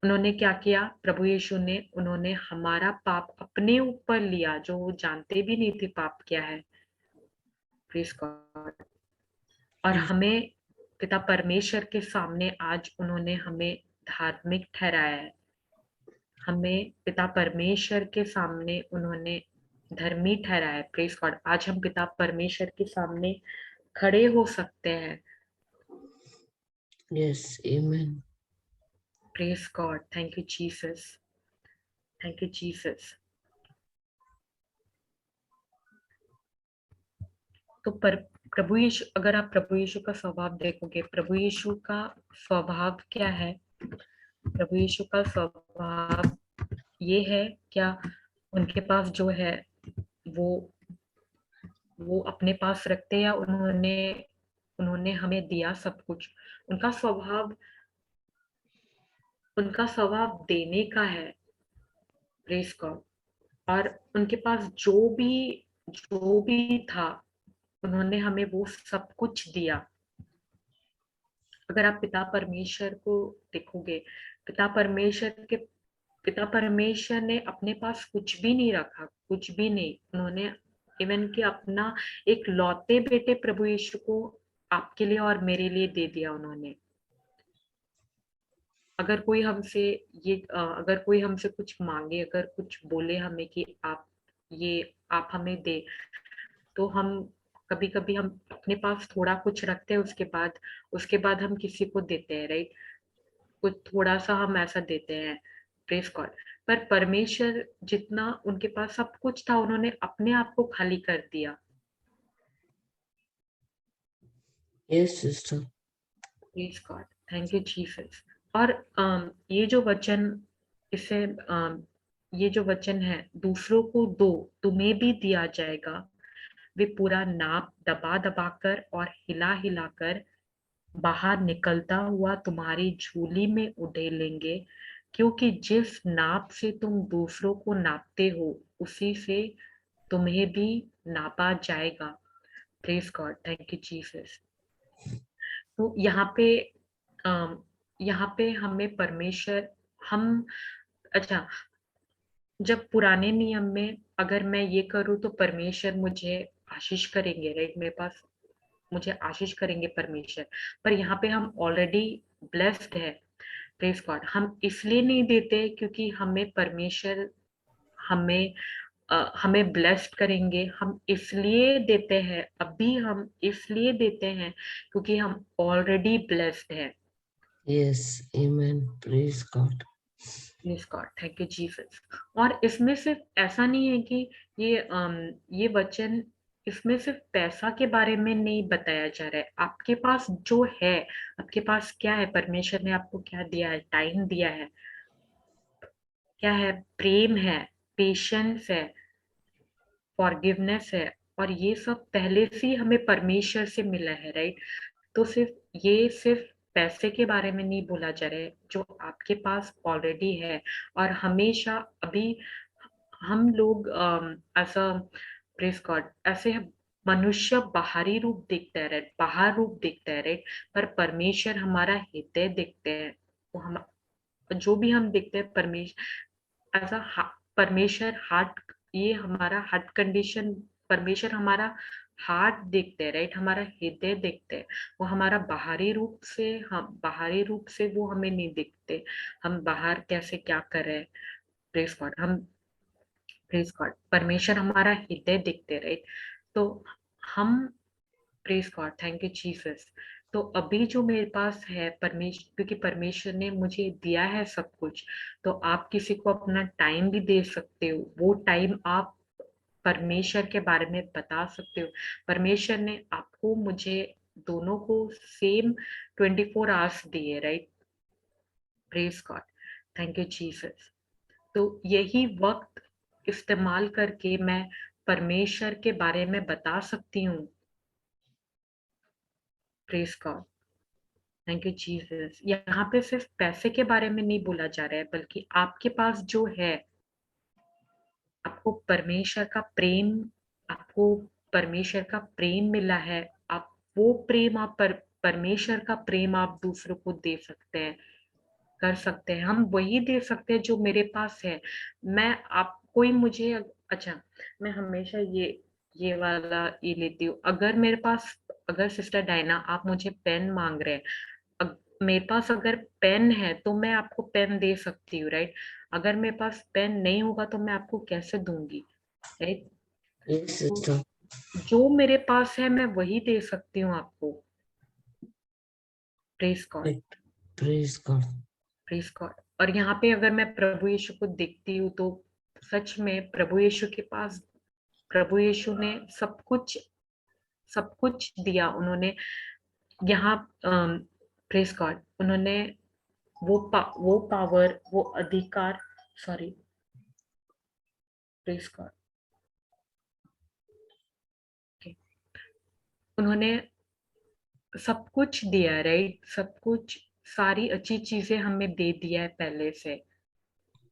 उन्होंने क्या किया? प्रभु यीशु ने उन्होंने हमारा पाप अपने ऊपर लिया जो वो जानते भी नहीं थे पाप क्या है. Praise God. और
Yes.
हमें पिता परमेश्वर के सामने आज उन्होंने हमें धार्मिक ठहराया है. हमें पिता परमेश्वर के सामने उन्होंने धर्मी ठहराया है. Praise God. आज हम पिता परमेश्वर के सामने खड़े हो सकते हैं.
Yes, amen.
Praise God. Thank you Jesus. Thank you Jesus. तो प्रभु यीशु, अगर आप प्रभु यीशु का स्वभाव देखोगे, प्रभु यीशु का स्वभाव क्या है? प्रभु यीशु का स्वभाव ये है क्या? उनके पास जो है वो अपने पास रखते या उन्होंने हमें दिया सब कुछ. उनका स्वभाव देने का है. Praise God. और उनके पास जो भी था उन्होंने हमें वो सब कुछ दिया. अगर आप पिता परमेश्वर को देखोगे, पिता परमेश्वर ने अपने पास कुछ भी नहीं रखा. कुछ भी नहीं. उन्होंने इवन कि अपना एक लौते बेटे प्रभु यीशु को आपके लिए और मेरे लिए दे दिया उन्होंने. अगर कोई हमसे कुछ मांगे, अगर कुछ बोले हमें कि आप हमें दे, तो हम कभी हम अपने पास थोड़ा कुछ रखते हैं. उसके बाद हम किसी को देते हैं. राइट. कुछ थोड़ा सा हम ऐसा देते हैं. Praise God. पर परमेश्वर जितना उनके पास सब कुछ था उन्होंने अपने आप को खाली कर दिया.
Yes, sister.
Praise God. Thank you Jesus. और ये जो वचन है, दूसरों को दो, तुम्हें भी दिया जाएगा, वे पूरा नाप दबा दबा कर और हिला हिला कर बाहर निकलता हुआ तुम्हारी झोली में उधेलेंगे, क्योंकि जिस नाप से तुम दूसरों को नापते हो उसी से तुम्हें भी नापा जाएगा. Praise God. Thank you Jesus. तो यहाँ पे हमें परमेश्वर हम अच्छा, जब पुराने नियम में अगर मैं ये करूँ तो परमेश्वर मुझे आशीष करेंगे. राइट. मुझे आशीष करेंगे परमेश्वर. पर यहाँ पे हम ऑलरेडी ब्लेस्ड है. Praise God. हम इसलिए नहीं देते क्योंकि हमें हमें ब्लेस्ड करेंगे। हम इसलिए देते हैं, अभी हम इसलिए देते हैं क्योंकि हम ऑलरेडी ब्लेस्ड हैं।
Yes. Amen. Praise God.
Please God, thank you Jesus. और इसमें सिर्फ ऐसा नहीं है कि ये वचन, इसमें सिर्फ पैसा के बारे में नहीं बताया जा रहा है। आपके पास जो है, आपके पास क्या है, परमेश्वर ने आपको क्या दिया है, टाइम दिया है, क्या है, प्रेम है, पेशेंस है, फॉरगिवनेस है, और ये सब पहले से ही हमें परमेश्वर से मिला है, राइट। तो सिर्फ पैसे के बारे में नहीं बोला जा रहा है, जो आपके पास ऑलरेडी है। और हमेशा अभी हम लोग ऐसा, प्रेज गॉड, ऐसे मनुष्य बाहरी रूप देखता है, राइट, बाहर रूप देखता है, राइट, पर परमेश्वर हमारा हृदय देखते हैं। वो हम जो भी हम देखते हैं, परमेश्वर ऐसा, परमेश्वर हार्ट, ये हमारा हार्ट कंडीशन, परमेश्वर हमारा हार्ट देखते हैं, राइट, हमारा हृदय देखते हैं। वो हमारा बाहरी रूप से, हम बाहरी रूप से वो हमें नहीं देखते, हम बाहर कैसे क्या कर रहे हैं। प्रेज गॉड, हम, प्रेज गॉड, परमेश्वर हमारा हृदय देखते, राइट। तो हम, praise God, thank you Jesus. तो अभी जो मेरे पास है, परमेश्वर, क्योंकि परमेश्वर ने मुझे दिया है सब कुछ, तो आप किसी को अपना टाइम भी दे सकते हो। वो टाइम आप परमेश्वर के बारे में बता सकते हो। परमेश्वर ने आपको, मुझे, दोनों को सेम 24 आवर्स दिए, right. Praise God, thank you Jesus. तो यही वक्त इस्तेमाल करके मैं परमेश्वर के बारे में बता सकती हूँ। Praise God, thank you Jesus. यहाँ पे सिर्फ पैसे के बारे में नहीं बोला जा रहा है, बल्कि आपके पास जो है, आपको परमेश्वर का प्रेम, आपको परमेश्वर का प्रेम मिला है। आप वो प्रेम, आप परमेश्वर का प्रेम आप दूसरों को दे सकते हैं, कर सकते हैं। हम वही दे सकते हैं जो मेरे पास है। मैं, आप, कोई मुझे, अच्छा, मैं हमेशा ये वाला ये लेती हूँ। अगर मेरे पास, अगर सिस्टर डायना आप मुझे पेन मांग रहे हैं, मेरे पास अगर पेन है तो मैं आपको पेन दे सकती हूँ, राइट। अगर मेरे पास पेन नहीं होगा तो मैं आपको कैसे दूंगी, राइट।
Yes, sister.
जो मेरे पास है मैं वही दे सकती हूँ आपको। Praise God,
Right. Praise God.
Praise God. और यहाँ पे अगर मैं प्रभु यीशु को देखती हूँ तो सच में प्रभु यीशु के पास, प्रभु यीशु ने सब कुछ दिया उन्होंने यहाँ। प्रेज गॉड, उन्होंने वो पावर, वो अधिकार, सॉरी, प्रेज गॉड, उन्होंने सब कुछ दिया, राइट, सब कुछ, सारी अच्छी चीजें हमें दे दिया है पहले से।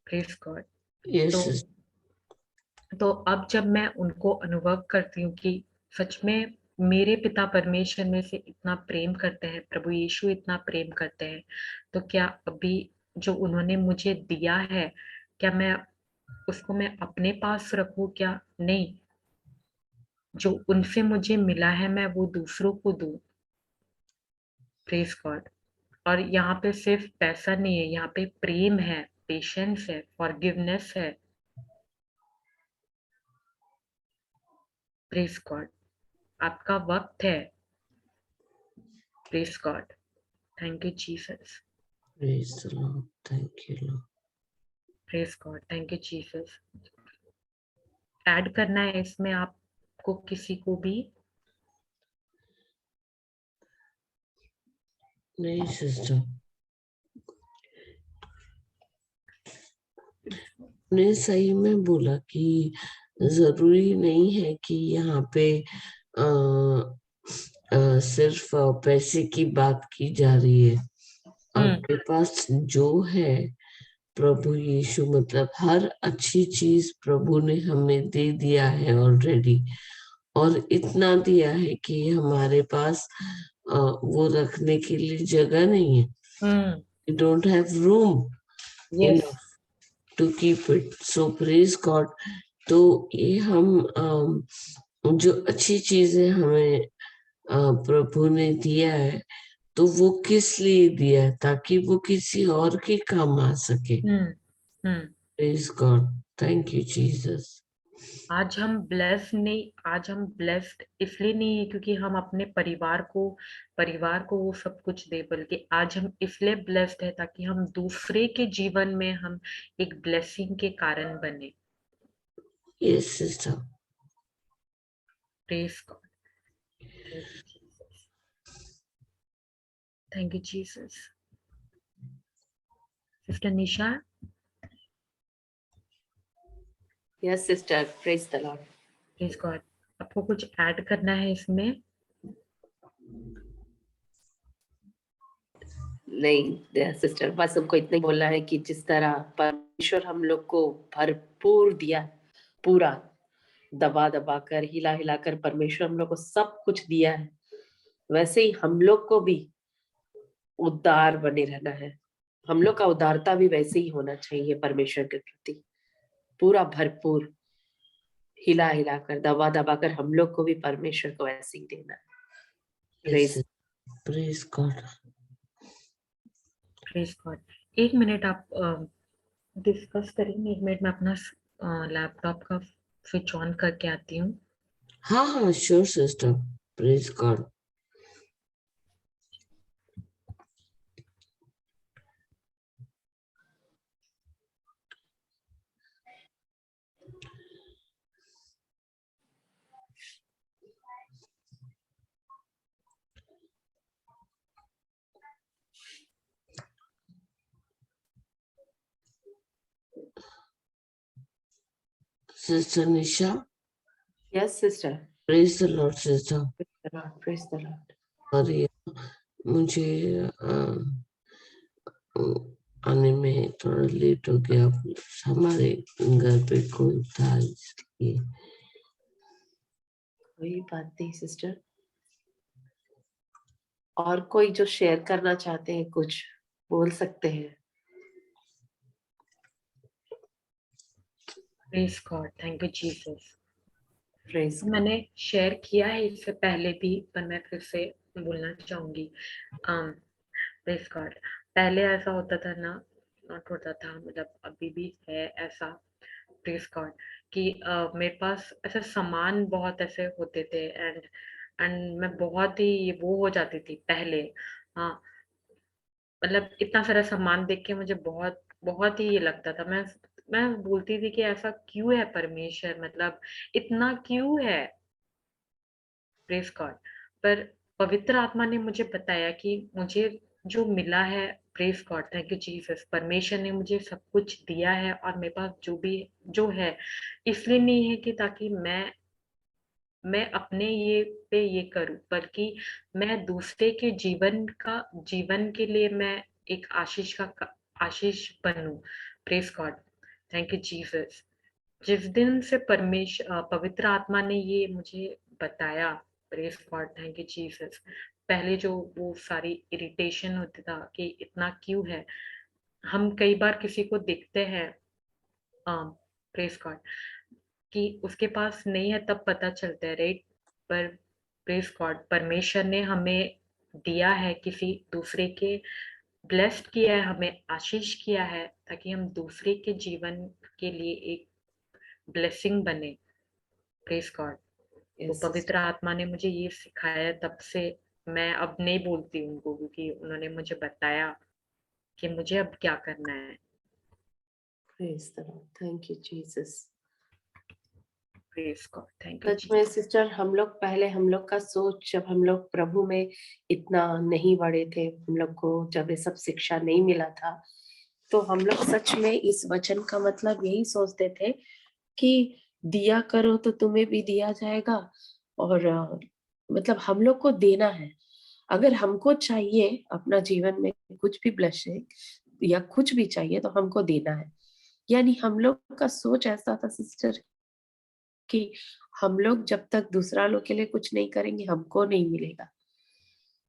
Praise God.
Yes,
तो
sister.
अब जब मैं उनको अनुभव करती हूँ कि सच में मेरे पिता परमेश्वर में से इतना प्रेम करते हैं, प्रभु यीशु इतना प्रेम करते हैं, तो क्या अभी जो उन्होंने मुझे दिया है, क्या मैं उसको मैं अपने पास रखूं, क्या नहीं, जो उनसे मुझे मिला है मैं वो दूसरों को दूं। Praise God. और यहाँ पे सिर्फ पैसा नहीं है, यहाँ पे प्रेम है, पेशेंस है, फॉरगिवनेस है। प्रेज गॉड, आपका वक्त है। Praise God, thank you Jesus.
Praise the Lord. Thank you, Lord.
Praise God, thank you Jesus. Add करना है इसमें आपको किसी को भी?
नहीं सिस्टर, ने सही में बोला कि जरूरी नहीं है कि यहाँ पे सिर्फ पैसे की बात की जा रही है। आपके पास जो है प्रभु यीशु, मतलब हर अच्छी चीज प्रभु ने हमें दे दिया है ऑलरेडी, और इतना दिया है कि हमारे पास वो रखने के लिए जगह नहीं है। We don't have room enough to keep it. So praise God. तो ये हम जो अच्छी चीजें हमें प्रभु ने दिया है, तो वो किस लिए दिया है? ताकि वो किसी और के काम आ सके। Praise God. Thank you, Jesus.
आज हम ब्लेस्ड इसलिए नहीं है क्योंकि हम अपने परिवार को वो सब कुछ दे, बल्कि आज हम इसलिए ब्लेस्ड है ताकि हम दूसरे के जीवन में हम एक ब्लेसिंग के कारण बने।
Yes, sister.
Praise God. Thank you, Jesus. Thank you, Jesus. Sister Nisha,
Yes, sister. Praise the Lord.
praise God. आपको कुछ ऐड करना है इसमें?
नहीं सिस्टर, बस हमको इतना ही बोलना है कि जिस तरह परमेश्वर हम लोग को भरपूर दिया, पूरा दबा दबा कर, हिला हिला कर परमेश्वर हम लोग को सब कुछ दिया है, वैसे ही हम लोग को भी उदार बने रहना है। हम लोग का उदारता भी वैसे ही होना चाहिए परमेश्वर के प्रति, पूरा भरपूर हिला हिला कर, दबा दबा कर हम लोग को भी परमेश्वर को वैसे ही देना है।
Yes, praise God.
Praise God. एक मिनट आप डिस्कस करेंगे, एक मिनट में अपना लैपटॉप का स्विच ऑन करके आती हूँ।
हाँ हाँ, sure sister. Praise God. Sister Nisha.
Yes, sister.
Praise the Lord, sister.
Praise the Lord.
और मुझे आने में थोड़ा लेट हो गया, हमारे घर पे कोई था इसलिए।
कोई बात नहीं सिस्टर। और कोई जो शेयर करना चाहते हैं कुछ बोल सकते हैं।
Praise God. Thank you, Jesus.
Praise God.
मैंने शेयर किया है इससे पहले भी, पर मैं फिर से बोलना चाहूंगी। Praise God. पहले ऐसा होता था ना, नॉट होता था, मतलब अभी भी है ऐसा, प्रेज गॉड, कि मेरे पास ऐसे सामान बहुत ऐसे होते थे, एंड मैं बहुत ही वो हो जाती थी पहले। हाँ, मतलब इतना सारा सामान देख के मुझे बहुत बहुत ही ये लगता था, मैं बोलती थी कि ऐसा क्यों है परमेश्वर, मतलब इतना क्यों है। Praise God. पर पवित्र आत्मा ने मुझे बताया कि मुझे जो मिला है, praise God, thank you Jesus, परमेश्वर ने मुझे सब कुछ दिया है, और मेरे पास जो है इसलिए नहीं है कि ताकि मैं अपने ये पे ये करूं, बल्कि मैं दूसरे के जीवन के लिए मैं एक आशीष बनूं। Praise God, thank you Jesus. जिस दिन से पवित्र आत्मा ने ये मुझे बताया, praise God, thank you Jesus, पहले जो वो सारी इरिटेशन होती था कि इतना क्यों है, हम कई बार किसी को देखते हैं, प्रेज गॉड, कि उसके पास नहीं है तब पता चलता है, राइट। पर प्रेज गॉड, परमेश्वर ने हमें दिया है, किसी दूसरे के ब्लेस्ड किया है, हमें आशीष किया है, ताकि हम दूसरे के जीवन के लिए एक ब्लेसिंग बने। Praise God. तो
Yes,
पवित्र आत्मा ने मुझे ये सिखाया, तब से मैं अब नहीं बोलती उनको, क्योंकि उन्होंने मुझे बताया कि मुझे अब क्या करना है।
praise the Lord. Thank you Jesus.
Praise God, thank you
such में सिस्टर, हम लोग का सोच, जब हम लोग प्रभु में इतना नहीं बढ़े थे, हम लोग को जब ये सब शिक्षा नहीं मिला था, तो हम लोग सच में इस वचन का मतलब यही सोचते थे कि दिया करो तो तुम्हें भी दिया जाएगा, और मतलब हम लोग को देना है। अगर हमको चाहिए अपना जीवन में कुछ भी ब्लेसिंग या कुछ भी चाहिए तो हमको देना है। यानी हम लोग का सोच ऐसा था सिस्टर कि हम लोग जब तक दूसरा लोग के लिए कुछ नहीं करेंगे हमको नहीं मिलेगा।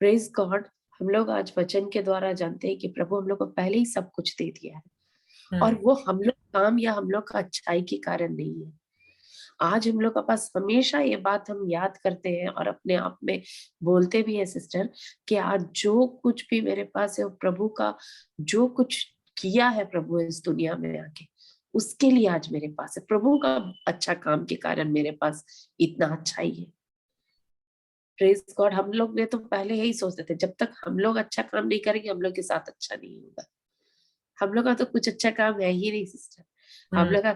प्रेज गॉड, हम लोग आज वचन के द्वारा जानते हैं कि प्रभु हम लोग को पहले ही सब कुछ दे दिया है, और वो हम लोग काम या हम लोग का अच्छाई के कारण नहीं है। आज हम लोग के पास हमेशा ये बात हम याद करते हैं और अपने आप में बोलते भी है सिस्टर कि आज जो कुछ भी मेरे पास है वो प्रभु का, जो कुछ किया है प्रभु इस दुनिया में आके, उसके लिए आज मेरे पास है। प्रभु का अच्छा काम के कारण मेरे पास इतना अच्छा ही है। Praise God. हम लोग ने तो पहले यही सोचते थे, जब तक हम लोग अच्छा काम नहीं करेंगे हम लोग के साथ अच्छा नहीं होगा। हम लोग का तो कुछ अच्छा काम है ही नहीं सिस्टर। हम लोग का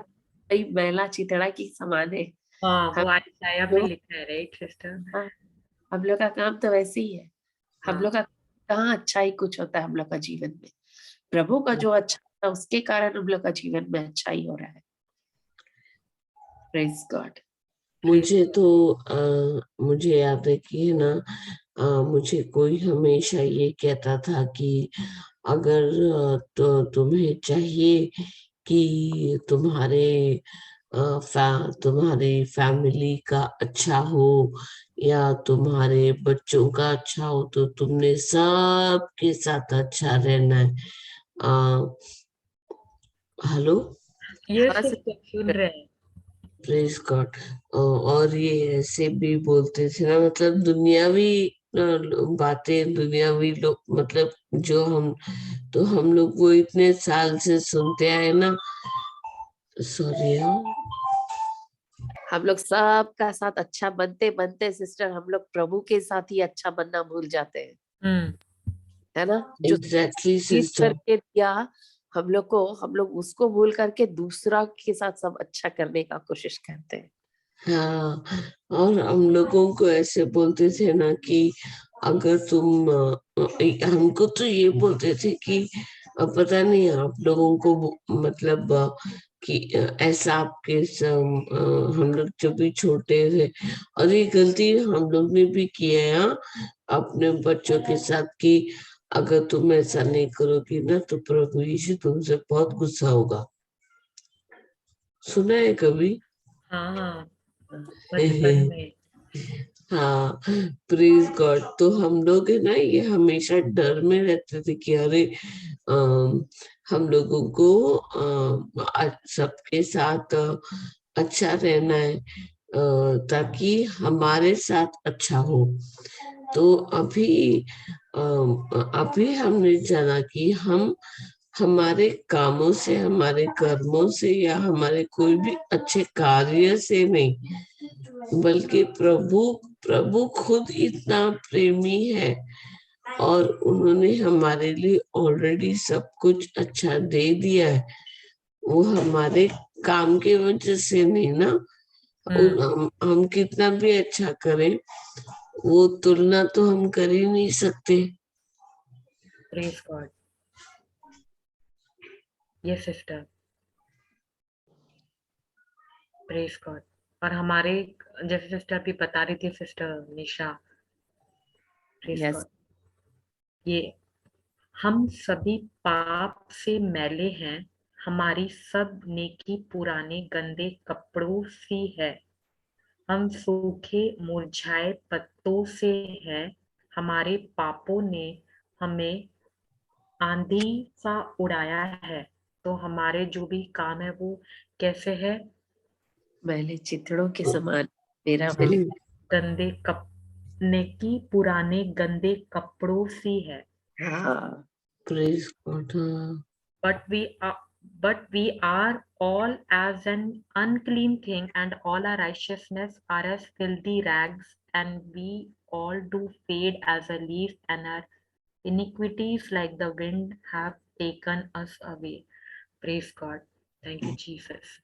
कई मैला चितड़ा की समान है।
हाँ,
हम
वो आयशा में
लोग,
लिखा है, राइट सिस्टर?
हाँ, हम लोग का काम तो वैसे ही है। हम
हाँ,
लोग का कहाँ अच्छा ही कुछ होता है हम लोग का जीवन में। प्रभु का जो अच्छा था उसके कारण हम लोग का जीवन में अच्छा ही हो रहा है। Praise God.
मुझे तो मुझे याद है कि है ना, मुझे कोई हमेशा ये कहता था कि अगर तो तुम्हें चाहिए कि तुम्हारे फैमिली का अच्छा हो या तुम्हारे बच्चों का अच्छा हो, तो तुमने सबके साथ अच्छा रहना है। हेलो,
ये
हाँ
सिस्टर सुन रहे हैं।
Praise God. और ये ऐसे भी बोलते थे ना, मतलब दुनियावी बातें, दुनियावी लोग, मतलब जो हम लोग वो इतने साल से सुनते आए ना। सॉरी।
हम लोग सबका साथ अच्छा बनते बनते सिस्टर हम लोग प्रभु के साथ ही अच्छा बनना भूल जाते हैं, है ना। जो
एग्जैक्टली
चीज
सिस्टर।
करके दिया हम लोग को, हम लोग उसको भूल करके दूसरा के साथ सब अच्छा करने का कोशिश करते हैं।
हाँ, और हम लोगों को ऐसे बोलते थे ना कि अगर तुम हमको तो ये बोलते थे कि पता नहीं आप लोगों को मतलब कि ऐसा आपके हम लोग जब भी छोटे थे, और ये गलती हम लोग ने भी किया है, हाँ, अपने बच्चों के साथ, कि अगर तुम ऐसा नहीं करोगी ना तो प्रभु यीशु तुमसे बहुत गुस्सा होगा। सुना है कभी?
हाँ, हाँ, बचपन में।
हाँ, प्रेज गॉड। तो हम लोग है ना, ये हमेशा डर में रहते थे कि अरे हम लोगों को सबके साथ अच्छा रहना है, ताकि हमारे साथ अच्छा हो। तो अभी हमने जाना कि हम हमारे कामों से, हमारे कर्मों से या हमारे कोई भी अच्छे कार्य से नहीं, बल्कि प्रभु प्रभु खुद इतना प्रेमी है और उन्होंने हमारे लिए ऑलरेडी सब कुछ अच्छा दे दिया है। वो हमारे काम के वजह से नहीं ना। हम कितना भी अच्छा करें, वो तुलना तो हम कर ही नहीं सकते।
Praise God. ये सिस्टर, प्रेज गॉड। और हमारे, जैसे सिस्टर भी बता रही थी, सिस्टर निशा, प्रेज
यस।
गॉड, ये हम सभी पाप से मैले हैं, हमारी सब नेकी पुराने गंदे कपड़ों सी है। हम सूखे मुरझाए पत्तों से हैं, हमारे पापों ने हमें आंधी सा उड़ाया है। तो हमारे जो भी काम है वो कैसे है?
मैले चितड़ों के समान मेरा
हम
बिल।
गंदे कप नेकी पुराने गंदे कपड़ों सी है।
हाँ,
प्रेज गॉड। हाँ,
but we are all as an unclean thing, and all our righteousness are as filthy rags, and we all do fade as a leaf, and our iniquities like the wind have taken us away. Praise God. Thank you, Jesus.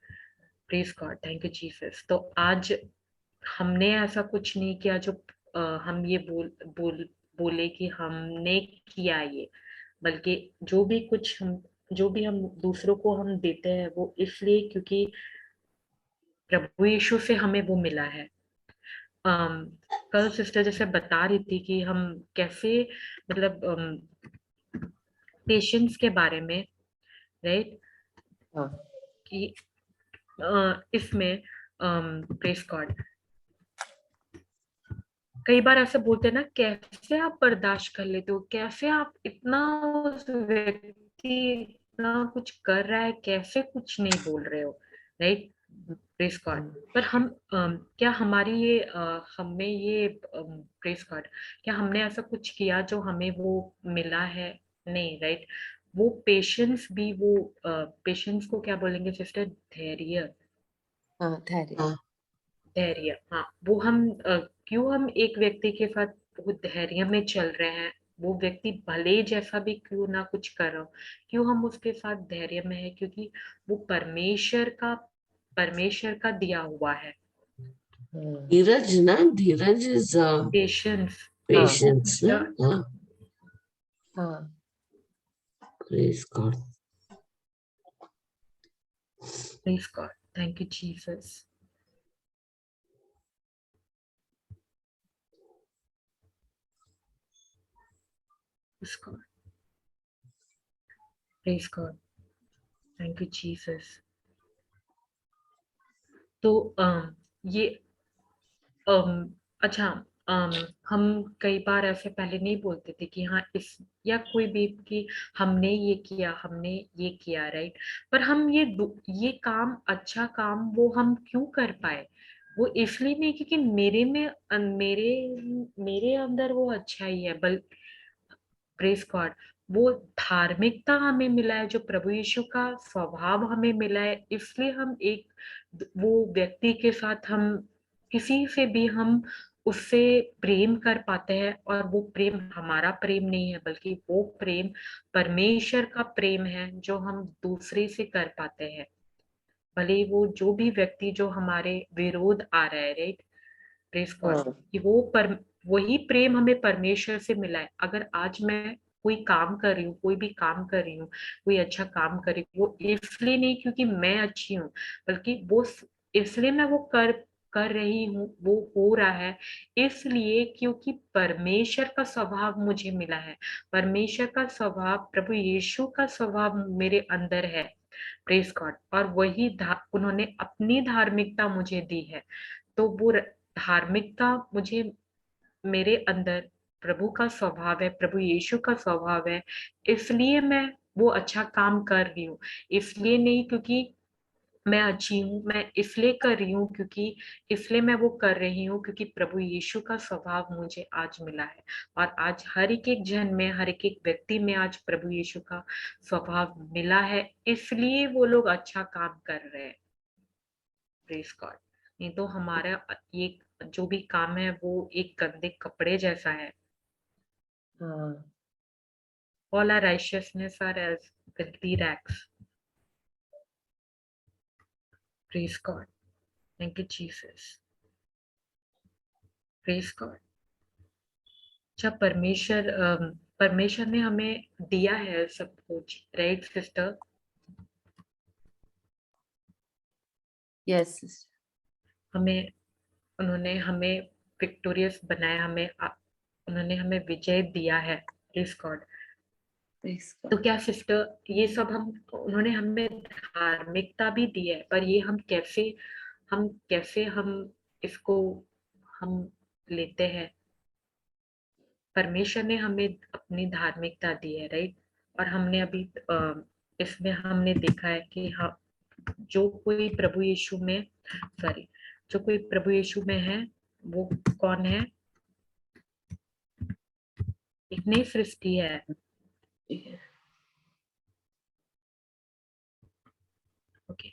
Praise God. Thank you, Jesus. तो आज हमने ऐसा कुछ नहीं किया जो हम ये बोले कि हमने किया ये, बल्कि जो भी हम दूसरों को हम देते हैं वो इसलिए क्योंकि प्रभु यीशु से हमें वो मिला है। कल सिस्टर जैसे बता रही थी कि हम कैसे, मतलब पेशेंस के बारे में, राइट,
हाँ,
कि इसमें प्रेस गॉड, कई बार ऐसे बोलते हैं ना, कैसे आप बर्दाश्त कर लेते हो, कैसे आप इतना, उस व्यक्ति इतना कुछ कर रहा है कैसे कुछ नहीं बोल रहे हो, राइट, प्रेस गॉड। पर हम क्या हमारी ये हमें ये प्रेस गॉड, क्या हमने ऐसा कुछ किया जो हमें वो मिला है? नहीं, राइट। वो पेशेंस भी, वो पेशेंस को क्या बोलेंगे सिस्टर? धैर्य।
हाँ, धैर्य।
हाँ,
धैर्य, हाँ। वो हम क्यों हम एक व्यक्ति के साथ बहुत धैर्य में चल रहे हैं, वो व्यक्ति भले जैसा भी क्यों ना कुछ कर रहा हो, क्यों हम उसके साथ धैर्य में है? क्योंकि वो परमेश्वर का दिया हुआ है।
धीरज ना, धीरज इज
पेशेंस।
पेशेंस ना। हाँ,
हाँ,
praise God.
Praise God. Thank you, Jesus. Praise God. Praise God. Thank you, Jesus. तो ये अच्छा, हम कई बार ऐसे पहले नहीं बोलते थे कि हाँ इस, या कोई भी, कि हमने ये किया राइट, पर हम ये काम, अच्छा काम वो हम क्यों कर पाए? वो इसलिए नहीं क्योंकि मेरे अंदर वो अच्छा ही है, प्रेज गॉड, वो धार्मिकता हमें मिला है, जो प्रभु यीशु का स्वभाव हमें मिला है, इसलिए हम वो व्यक्ति के साथ, हम किसी से भी हम उससे प्रेम कर पाते हैं, और वो प्रेम हमारा प्रेम नहीं है, बल्कि वो प्रेम परमेश्वर का प्रेम है जो हम दूसरे से कर पाते हैं। भले वो जो भी व्यक्ति जो हमारे विरोध आ रहा है, राइट, प्रेज गॉड, कि वही प्रेम हमें परमेश्वर से मिला है। अगर आज मैं कोई काम कर रही हूँ, कोई भी काम कर रही हूँ, कोई अच्छा काम कर रही हूँ, वो इसलिए नहीं क्योंकि मैं अच्छी हूँ, बल्कि इसलिए मैं वो कर रही हूँ, वो हो रहा है इसलिए क्योंकि परमेश्वर का स्वभाव मुझे मिला है। परमेश्वर का स्वभाव, प्रभु यीशु का स्वभाव मेरे अंदर है, प्रेज गॉड, और वही उन्होंने अपनी धार्मिकता मुझे दी है। तो वो धार्मिकता मुझे, मेरे अंदर प्रभु का स्वभाव है, प्रभु यीशु का स्वभाव है, इसलिए मैं वो अच्छा काम कर रही हूँ। इसलिए नहीं क्योंकि मैं अच्छी हूँ, मैं इसलिए कर रही हूँ क्योंकि, इसलिए मैं वो कर रही हूँ क्योंकि प्रभु यीशु का स्वभाव मुझे आज मिला है। और आज हर एक जन में, हर एक व्यक्ति में आज प्रभु यीशु का स्वभाव मिला है, इसलिए वो लोग अच्छा काम कर रहे हैं, प्रेज गॉड। नहीं तो हमारा ये जो भी काम है वो एक गंदे कपड़े जैसा है।
हाँ,
All our righteousness are as filthy rags. Praise God. Thank you, Jesus. Praise God. अच्छा, परमेश्वर ने हमें दिया है सब कुछ, राइट सिस्टर?
यस,
उन्होंने हमें विक्टोरियस बनाया, उन्होंने हमें विजय दिया है, प्रेज गॉड। तो क्या सिस्टर, ये सब उन्होंने हमें धार्मिकता भी दी है, पर ये हम कैसे हम इसको हम लेते हैं? परमेश्वर ने हमें अपनी धार्मिकता दी है, राइट, और हमने अभी इसमें हमने देखा है कि हाँ, जो कोई प्रभु यीशु में, सॉरी, जो कोई प्रभु यीशु में है वो कौन है? एक नई सृष्टि है। ओके,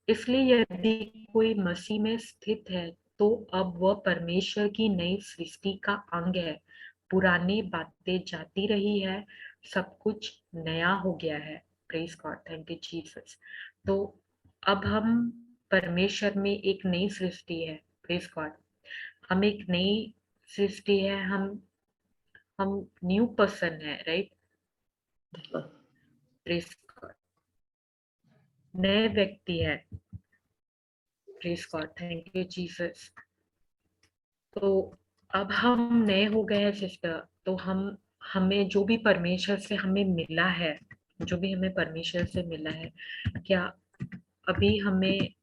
इसलिए यदि कोई मसीह में स्थित है तो अब वह परमेश्वर की नई सृष्टि का अंग है। पुरानी बातें जाती रही है, सब कुछ नया हो गया है। Praise God, thank you Jesus. तो अब हम परमेश्वर में एक नई सृष्टि है, प्रेज गॉड, हम एक नई सृष्टि है, हम न्यू पर्सन है, राइट, प्रेज गॉड, नए व्यक्ति है, praise God, thank you Jesus. तो अब हम नए हो गए हैं सिस्टर, तो हमें जो भी परमेश्वर से हमें मिला है, जो भी हमें परमेश्वर से मिला है, क्या अभी हमें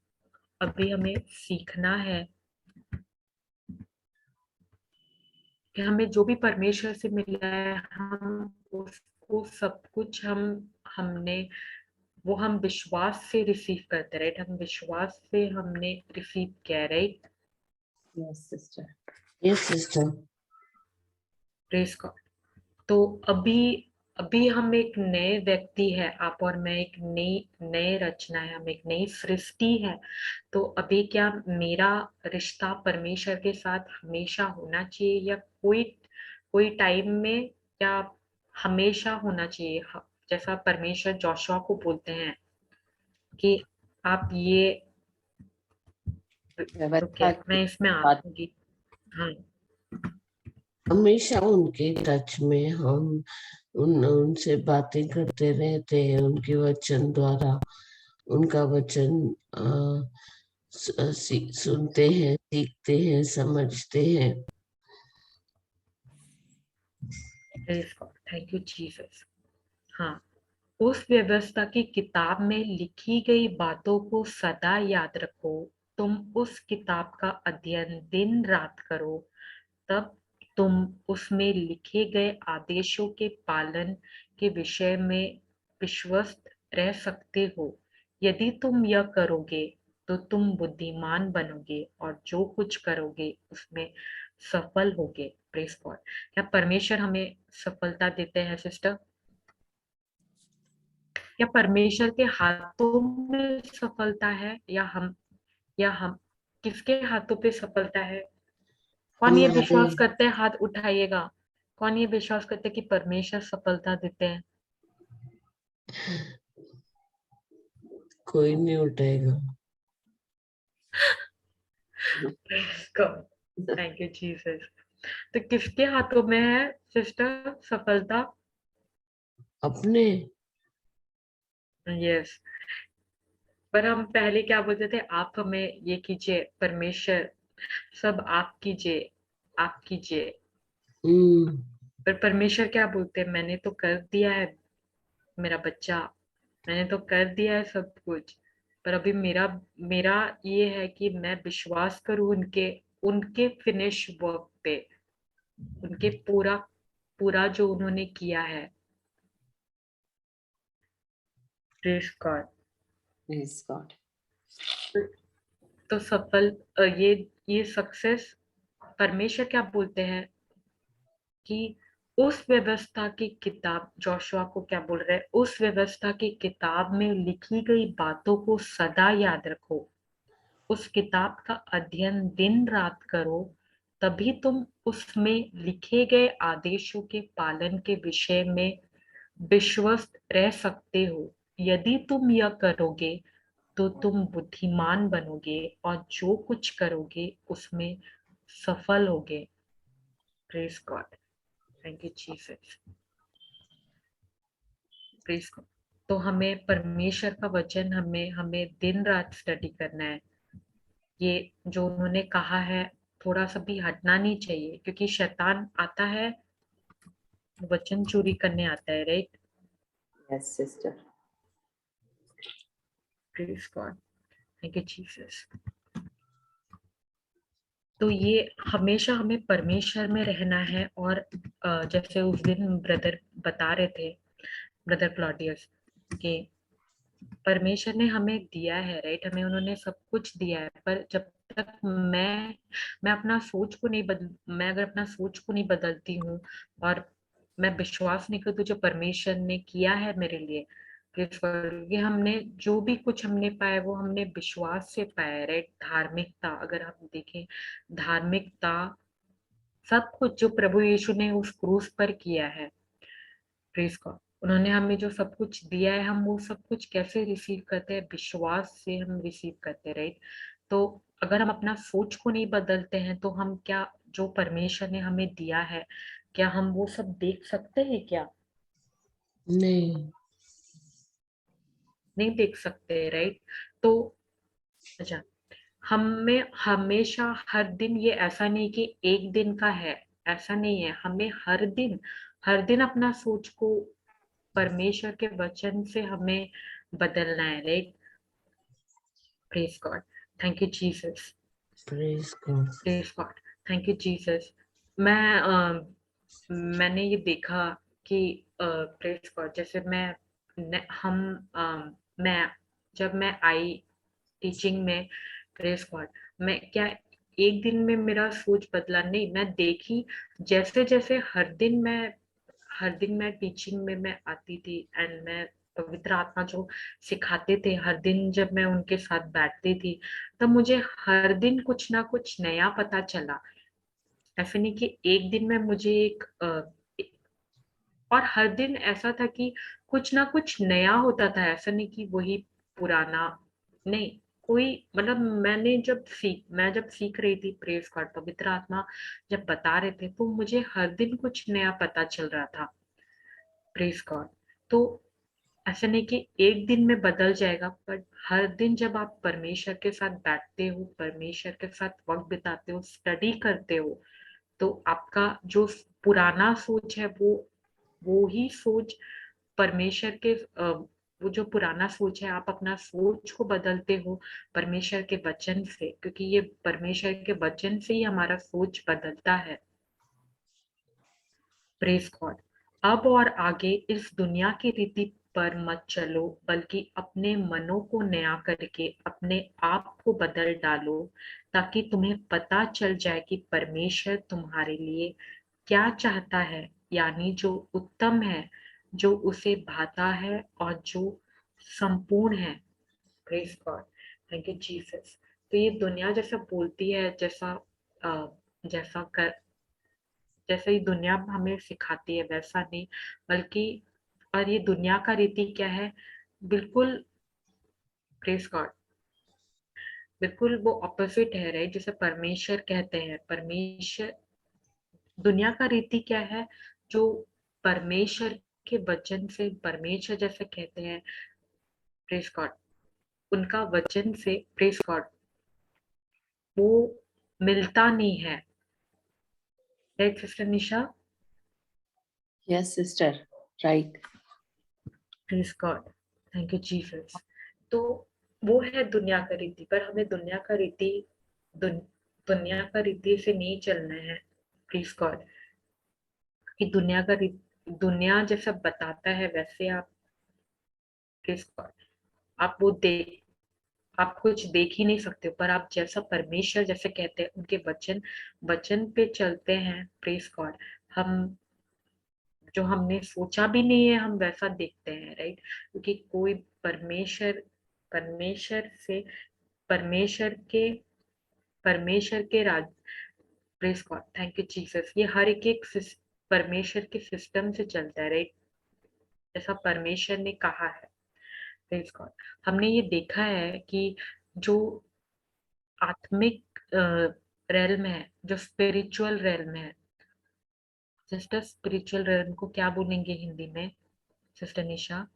सीखना है कि हमें जो भी परमेश्वर से मिला है, हम उसको सब कुछ हमने वो हम विश्वास से रिसीव करते, राइट, हम विश्वास से हमने रिसीव किया, right.
Yes sister.
Yes sister.
Praise God. तो अभी अभी हम एक नए व्यक्ति है, आप और मैं एक नए रचना है, हम एक नई सृष्टि है। तो अभी क्या मेरा रिश्ता परमेश्वर के साथ हमेशा होना चाहिए, या कोई कोई टाइम में, या हमेशा होना चाहिए? जैसा परमेश्वर जोशुआ को बोलते हैं कि आप ये,
व्यवस्था
रुकिए मैं इसमें
बात
आऊंगी। हाँ,
हमेशा उनके टच में हम उनसे बातें करते रहते हैं, उनके वचन द्वारा उनका वचन सुनते हैं, सीखते हैं, समझते हैं।
Thank you Jesus. हाँ, उस व्यवस्था की किताब में लिखी गई बातों को सदा याद रखो। तुम उस किताब का अध्ययन दिन रात करो, तब तुम उसमें लिखे गए आदेशों के पालन के विषय में विश्वस्त रह सकते हो। यदि तुम यह करोगे तो तुम बुद्धिमान बनोगे और जो कुछ करोगे उसमें सफल होगे। Praise God. क्या परमेश्वर हमें सफलता देते हैं सिस्टर? या परमेश्वर के हाथों में सफलता है, या हम किसके हाथों पे सफलता है? कौन ये
हमारे
विश्वास करते हैं? हाथ उठाइएगा। कौन ये विश्वास करते हैं कि परमेश्वर सफलता देते हैं?
कोई नहीं उठाएगा।
Thank you Jesus. तो किसके हाथों में है सिस्टर सफलता?
अपने
यस। पर हम पहले क्या बोलते थे? आप हमें ये कीजिए, परमेश्वर सब आप कीजिए, आप कीजिए।
हम्म,
पर परमेश्वर क्या बोलते हैं? मैंने तो कर दिया है मेरा बच्चा, मैंने तो कर दिया है सब कुछ। पर अभी मेरा मेरा ये है कि मैं विश्वास करूं उनके उनके फिनिश वर्क पे, उनके पूरा पूरा जो उन्होंने किया है। Praise God.
Praise God.
तो ये सक्सेस, परमेश्वर क्या बोलते हैं कि उस व्यवस्था की किताब, जोशुआ को क्या बोल रहे हैं? उस व्यवस्था की किताब में लिखी गई बातों को सदा याद रखो, उस किताब का अध्ययन दिन रात करो, तभी तुम उसमें लिखे गए आदेशों के पालन के विषय में विश्वस्त रह सकते हो। यदि तुम यह करोगे तो तुम बुद्धिमान बनोगे और जो कुछ करोगे उसमें सफल होगे। Praise God. Thank you Jesus. Praise God. तो हमें परमेश्वर का वचन हमें हमें दिन रात स्टडी करना है। ये जो उन्होंने कहा है, थोड़ा सा भी हटना नहीं चाहिए, क्योंकि शैतान आता है, वचन चोरी करने आता है, right?
Yes sister.
Praise God. Thank you Jesus. तो ये हमेशा हमें परमेश्वर में रहना है। और जैसे उस दिन ब्रदर बता रहे थे, ब्रदर क्लॉडियस, कि परमेश्वर ने हमें दिया है, राइट? हमें उन्होंने सब कुछ दिया है, पर जब तक मैं अपना सोच को नहीं बदल मैं अगर अपना सोच को नहीं बदलती हूँ, और मैं विश्वास नहीं करती जो परमेश्वर ने किया है मेरे लिए, ये हमने जो भी कुछ हमने पाया वो हमने विश्वास से पाया, राइट? धार्मिकता, अगर आप देखें, धार्मिकता, सब कुछ जो प्रभु यीशु ने उस क्रूस पर किया है, प्रेज गॉड, उन्होंने हमें जो सब कुछ दिया है, हम वो सब कुछ कैसे रिसीव करते हैं? विश्वास से हम रिसीव करते हैं, राइट? तो अगर हम अपना सोच को नहीं बदलते हैं तो हम क्या, जो परमेश्वर ने हमें दिया है, क्या हम वो सब देख सकते हैं? क्या
नहीं,
नहीं देख सकते, राइट? तो अच्छा, हमें हमेशा हर दिन, ये ऐसा नहीं कि एक दिन का है, ऐसा नहीं है, हमें हर दिन अपना सोच को परमेश्वर के वचन से हमें बदलना है, right? Praise God. Thank you Jesus.
Praise God.
Praise God. Thank you Jesus. मैंने ये देखा कि प्रेज गॉड, जैसे मैं जब मैं आई टीचिंग में, प्रेज गॉड, मैं क्या एक दिन में मेरा सोच बदला? नहीं, मैं देखी, जैसे जैसे हर दिन मैं हर दिन मैं टीचिंग में मैं आती थी एंड मैं पवित्र आत्मा जो सिखाते थे हर दिन जब मैं उनके साथ बैठती थी तब मुझे हर दिन कुछ ना कुछ नया पता चला। ऐसे नहीं कि एक दिन में मुझे और हर दिन ऐसा था कि कुछ ना कुछ नया होता था, ऐसा नहीं कि वही पुराना। नहीं, कोई मतलब मैं जब सीख रही थी प्रेस गॉड, पवित्र आत्मा जब बता रहे थे तो मुझे हर दिन कुछ नया पता चल रहा था। Press God. तो ऐसा नहीं कि एक दिन में बदल जाएगा, पर हर दिन जब आप परमेश्वर के साथ बैठते हो, परमेश्वर के साथ वक्त बिताते हो, स्टडी करते हो, तो आपका जो पुराना सोच है वो ही सोच परमेश्वर के वो जो पुराना सोच है आप अपना सोच को बदलते हो परमेश्वर के वचन से, क्योंकि ये परमेश्वर के वचन से ही हमारा सोच बदलता है। Praise God. अब और आगे इस दुनिया की रीति पर मत चलो, बल्कि अपने मनों को नया करके अपने आप को बदल डालो, ताकि तुम्हें पता चल जाए कि परमेश्वर तुम्हारे लिए क्या चाहता है, यानी जो उत्तम है, जो उसे भाता है और जो संपूर्ण है। Praise God. Thank you Jesus. तो ये दुनिया जैसा बोलती है, जैसा कर जैसे ही दुनिया हमें सिखाती है वैसा नहीं, बल्कि और ये दुनिया का रीति क्या है, बिल्कुल प्रेज गॉड, बिल्कुल वो ऑपोजिट है, राइट। जैसे परमेश्वर कहते हैं, परमेश्वर दुनिया का रीति क्या है, जो परमेश्वर के वचन से परमेश्वर जैसे कहते हैं प्रेज गॉड, उनका वचन से प्रेज गॉड वो मिलता नहीं है, right sister Nisha.
Yes, sister. Right.
Praise God. Thank you Jesus. तो वो है दुनिया का रीति, पर हमें दुनिया का रीति से नहीं चलना है। प्लीज गॉड कि दुनिया जैसा बताता है वैसे आप प्लीज गॉड आप आप कुछ देख ही नहीं सकते, पर आप जैसा परमेश्वर जैसे कहते हैं उनके वचन पे चलते हैं। Please God. हम जो हमने सोचा भी नहीं है हम वैसा देखते हैं, राइट। क्योंकि कोई परमेश्वर परमेश्वर से परमेश्वर के परमेश्वर के राज praise God. Thank you Jesus. ये हर एक परमेश्वर के सिस्टम से चलता है, राइट, जैसा परमेश्वर ने कहा है। Press God. हमने ये देखा है कि जो आत्मिक रेल्म है, जो स्पिरिचुअल रेल्म है, सिस्टर स्पिरिचुअल रेल्म को क्या बोलेंगे हिंदी में सिस्टर निशा?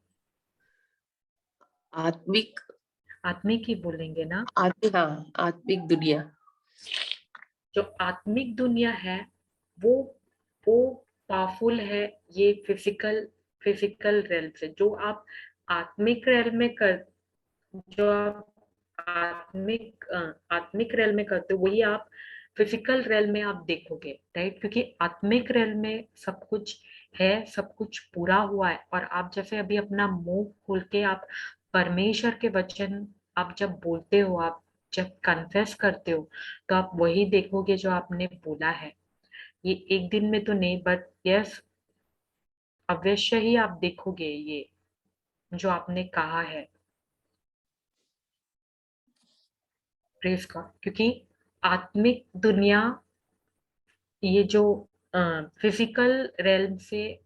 आत्मिक
आत्मिक ही बोलेंगे ना।
हाँ, आत्मिक दुनिया।
जो आत्मिक दुनिया है वो वो पावरफुल है ये फिजिकल रेल्म से। जो आप आत्मिक रेल्म में कर जो आप आत्मिक रेल में करते हो वही आप फिजिकल रेल में आप देखोगे, राइट। क्योंकि आत्मिक रेल में सब कुछ है, सब कुछ पूरा हुआ है, और आप जैसे अभी अपना मुंह खोल के आप परमेश्वर के वचन आप जब बोलते हो, आप जब कन्फेस करते हो, तो आप वही देखोगे जो आपने बोला है। ये एक दिन में तो नहीं, बट यस, अवश्य ही आप देखोगे ये जो आपने कहा है। Praise God. क्योंकि आत्मिक दुनिया ये जो फिजिकल रेल्म से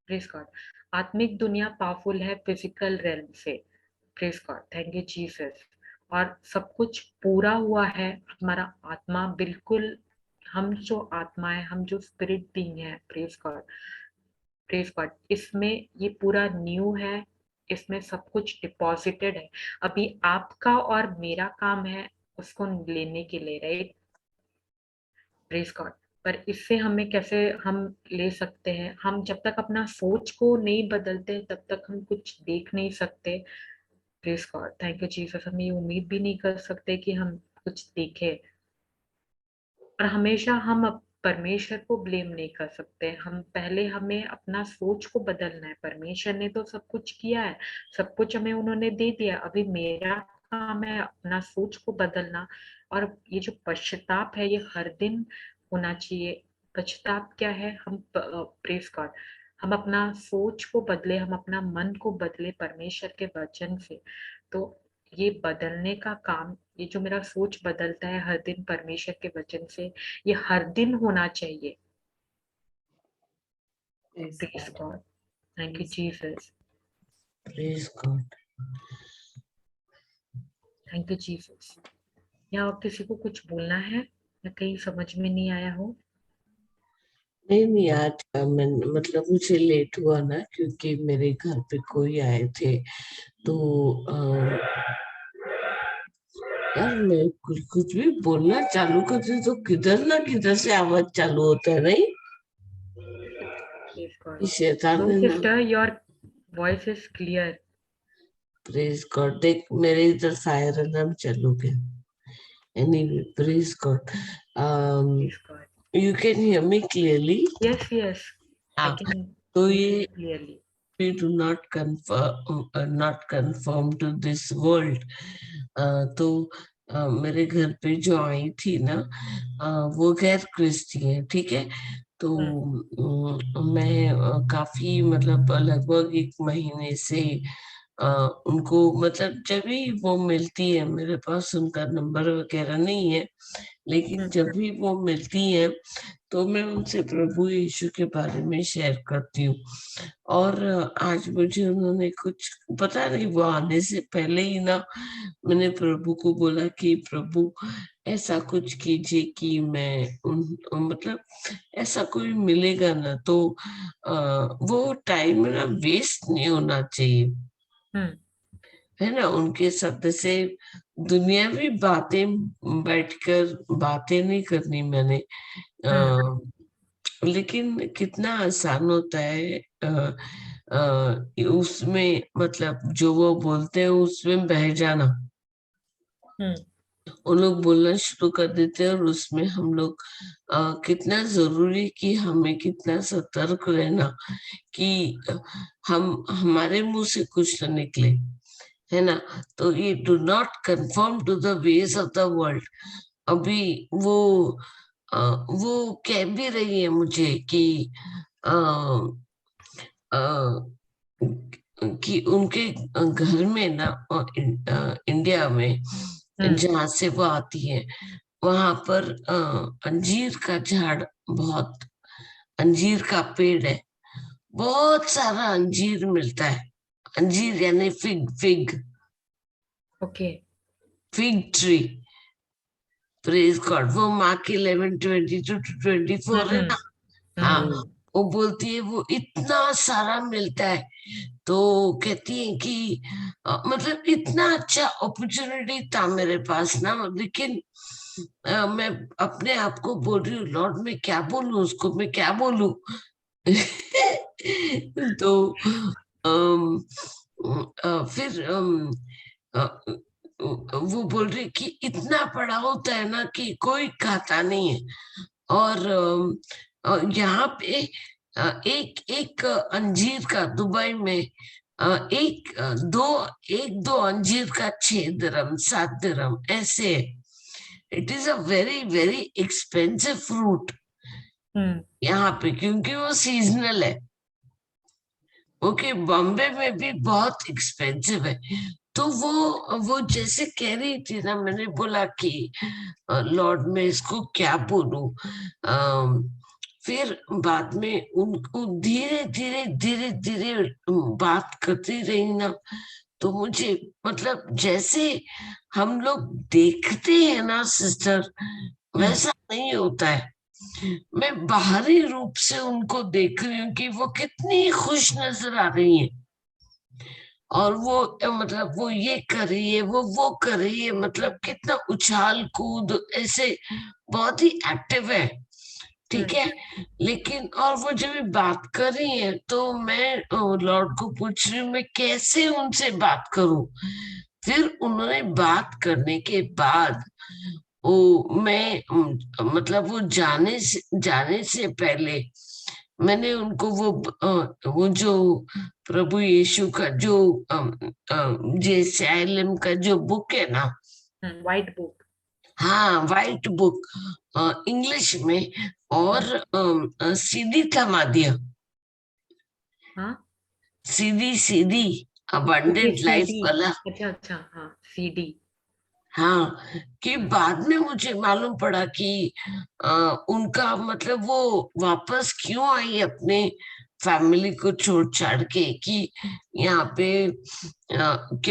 प्रेज गॉड, आत्मिक दुनिया पावरफुल है फिजिकल रेल्म से। Praise God. Thank you Jesus. और सब कुछ पूरा हुआ है, हमारा आत्मा बिल्कुल, हम जो आत्मा है, हम जो स्पिरिट बीइंग है, प्रेज गॉड, प्रेज गॉड, इसमें ये पूरा न्यू है, इसमें सब कुछ डिपॉजिटेड है। अभी आपका और मेरा काम है उसको लेने के लिए, राइट। Praise God. पर इससे हमें कैसे हम ले सकते हैं, हम जब तक अपना सोच को नहीं बदलते तब तक हम कुछ देख नहीं सकते। Praise God. Thank you Jesus. हम ये उम्मीद भी नहीं कर सकते कि हम कुछ देखें, और हमेशा हम परमेश्वर को ब्लेम नहीं कर सकते। हम पहले हमें अपना सोच को बदलना है। परमेश्वर ने तो सब कुछ किया है, सब कुछ हमें उन्होंने दे दिया, अभी मेरा काम है अपना सोच को बदलना। और ये जो पश्चाताप है ये हर दिन होना चाहिए। पश्चाताप क्या है? हम प्रेज गॉड, हम अपना सोच को बदले, हम अपना मन को बदले परमेश्वर के वचन से, तो ये बदलने का काम, ये जो मेरा सोच बदलता है हर दिन परमेश्वर के वचन से, ये हर दिन होना चाहिए। Praise God. Thank you, Jesus.
Praise God.
Thank you, Jesus. या और किसी को कुछ बोलना है या कहीं समझ में नहीं आया हो?
नहीं आज मैं मतलब मुझे लेट हुआ ना, क्योंकि मेरे घर पे कोई आए थे, तो यार मैं कुछ भी बोलना चालू करती तो किधर ना किधर से आवाज चालू होता है, नहीं?
Praise God.
ये शैतान
No,
ने ना।
sister, your voice is clear.
Praise God, देख मेरे इधर फायर अलार्म चालू है। Anyway, praise God.
Praise God.
You can hear me clearly?
Yes, yes. I can
तो
hear
ये
you clearly.
we do not conform to this world. तो मेरे घर पे जो आई थी ना, वो गैर क्रिस्ती है, ठीक है? तो मैं काफी मतलब लगभग 1 महीने से उनको मतलब जब भी वो मिलती है, मेरे पास उनका नंबर वगैरह नहीं है, लेकिन जब भी वो मिलती है तो मैं उनसे प्रभु यीशु के बारे में शेयर करती हूँ। और आज मुझे उन्होंने कुछ, पता नहीं, वो आने से पहले ही ना मैंने प्रभु को बोला कि प्रभु ऐसा कुछ कीजिए कि मैं मतलब ऐसा कोई मिलेगा ना तो वो टाइम ना वेस्ट नहीं होना चाहिए, है ना? उनके साथ से दुनियावी बातें बैठकर बातें नहीं करनी मैंने, लेकिन कितना आसान होता है उसमें मतलब जो वो बोलते हैं उसमें बह जाना। उन लोग बोलना शुरू कर देते हैं और उसमें हम लोग कितना जरूरी कि हमें कितना सतर्क रहना कि हम हमारे मुंह से कुछ न निकले, है ना? तो ये do not confirm to the ways of the world. अभी वो कह भी रही है मुझे कि कि उनके घर में ना इंडिया में जहाँ से वो आती है वहां पर अंजीर का झाड़, बहुत अंजीर का पेड़ है, बहुत सारा अंजीर मिलता है। अंजीर यानी fig
okay.
Fig tree. Praise God. वो माँ की 11:22 to 24 है ना? हाँ, वो बोलती है वो इतना सारा मिलता है, तो कहती है कि मतलब इतना अच्छा अपॉर्चुनिटी था मेरे पास ना, लेकिन मैं अपने आप को बोल रही हूँ लॉर्ड मैं क्या बोलूं उसको, मैं क्या बोलूं? तो फिर वो बोल रही कि इतना बड़ा होता है ना कि कोई खाता नहीं है, और यहाँ पे एक अंजीर का दुबई में एक दो अंजीर का 6 दिरहम 7 दिरहम ऐसे। It is a very very expensive fruit यहाँ पे, क्योंकि वो सीजनल है। ओके, बॉम्बे में भी बहुत एक्सपेंसिव है। तो वो जैसे कह रही थी ना, मैंने बोला कि लॉर्ड मैं इसको क्या बोलूं। फिर बाद में उनको धीरे धीरे धीरे धीरे बात करती रही ना, तो मुझे मतलब जैसे हम लोग देखते हैं ना सिस्टर, वैसा नहीं होता है। मैं बाहरी रूप से उनको देख रही हूँ कि वो कितनी खुश नजर आ रही है, और वो मतलब वो ये कर रही है, वो कर रही है, मतलब कितना उछाल कूद ऐसे बहुत ही एक्टिव है, ठीक है? लेकिन और वो जब बात कर रही है तो मैं लॉर्ड को पूछ रही हूँ मैं कैसे उनसे बात करूं। फिर उन्होंने बात करने के बाद वो मैं मतलब वो जाने से पहले मैंने उनको वो जो प्रभु यीशु का जो जेसाइलम का जो बुक है ना,
व्हाइट बुक,
हाँ व्हाइट बुक इंग्लिश में, और सीधी थमा दिया।
हाँ
सीधी सीधी अबंडेंट लाइफ
सीडी,
वाला।
अच्छा अच्छा, हाँ सीडी।
हाँ, कि बाद में मुझे मालूम पड़ा कि उनका मतलब वो वापस क्यों आई अपने फैमिली को छोड़ छाड़ के, कि यहाँ पे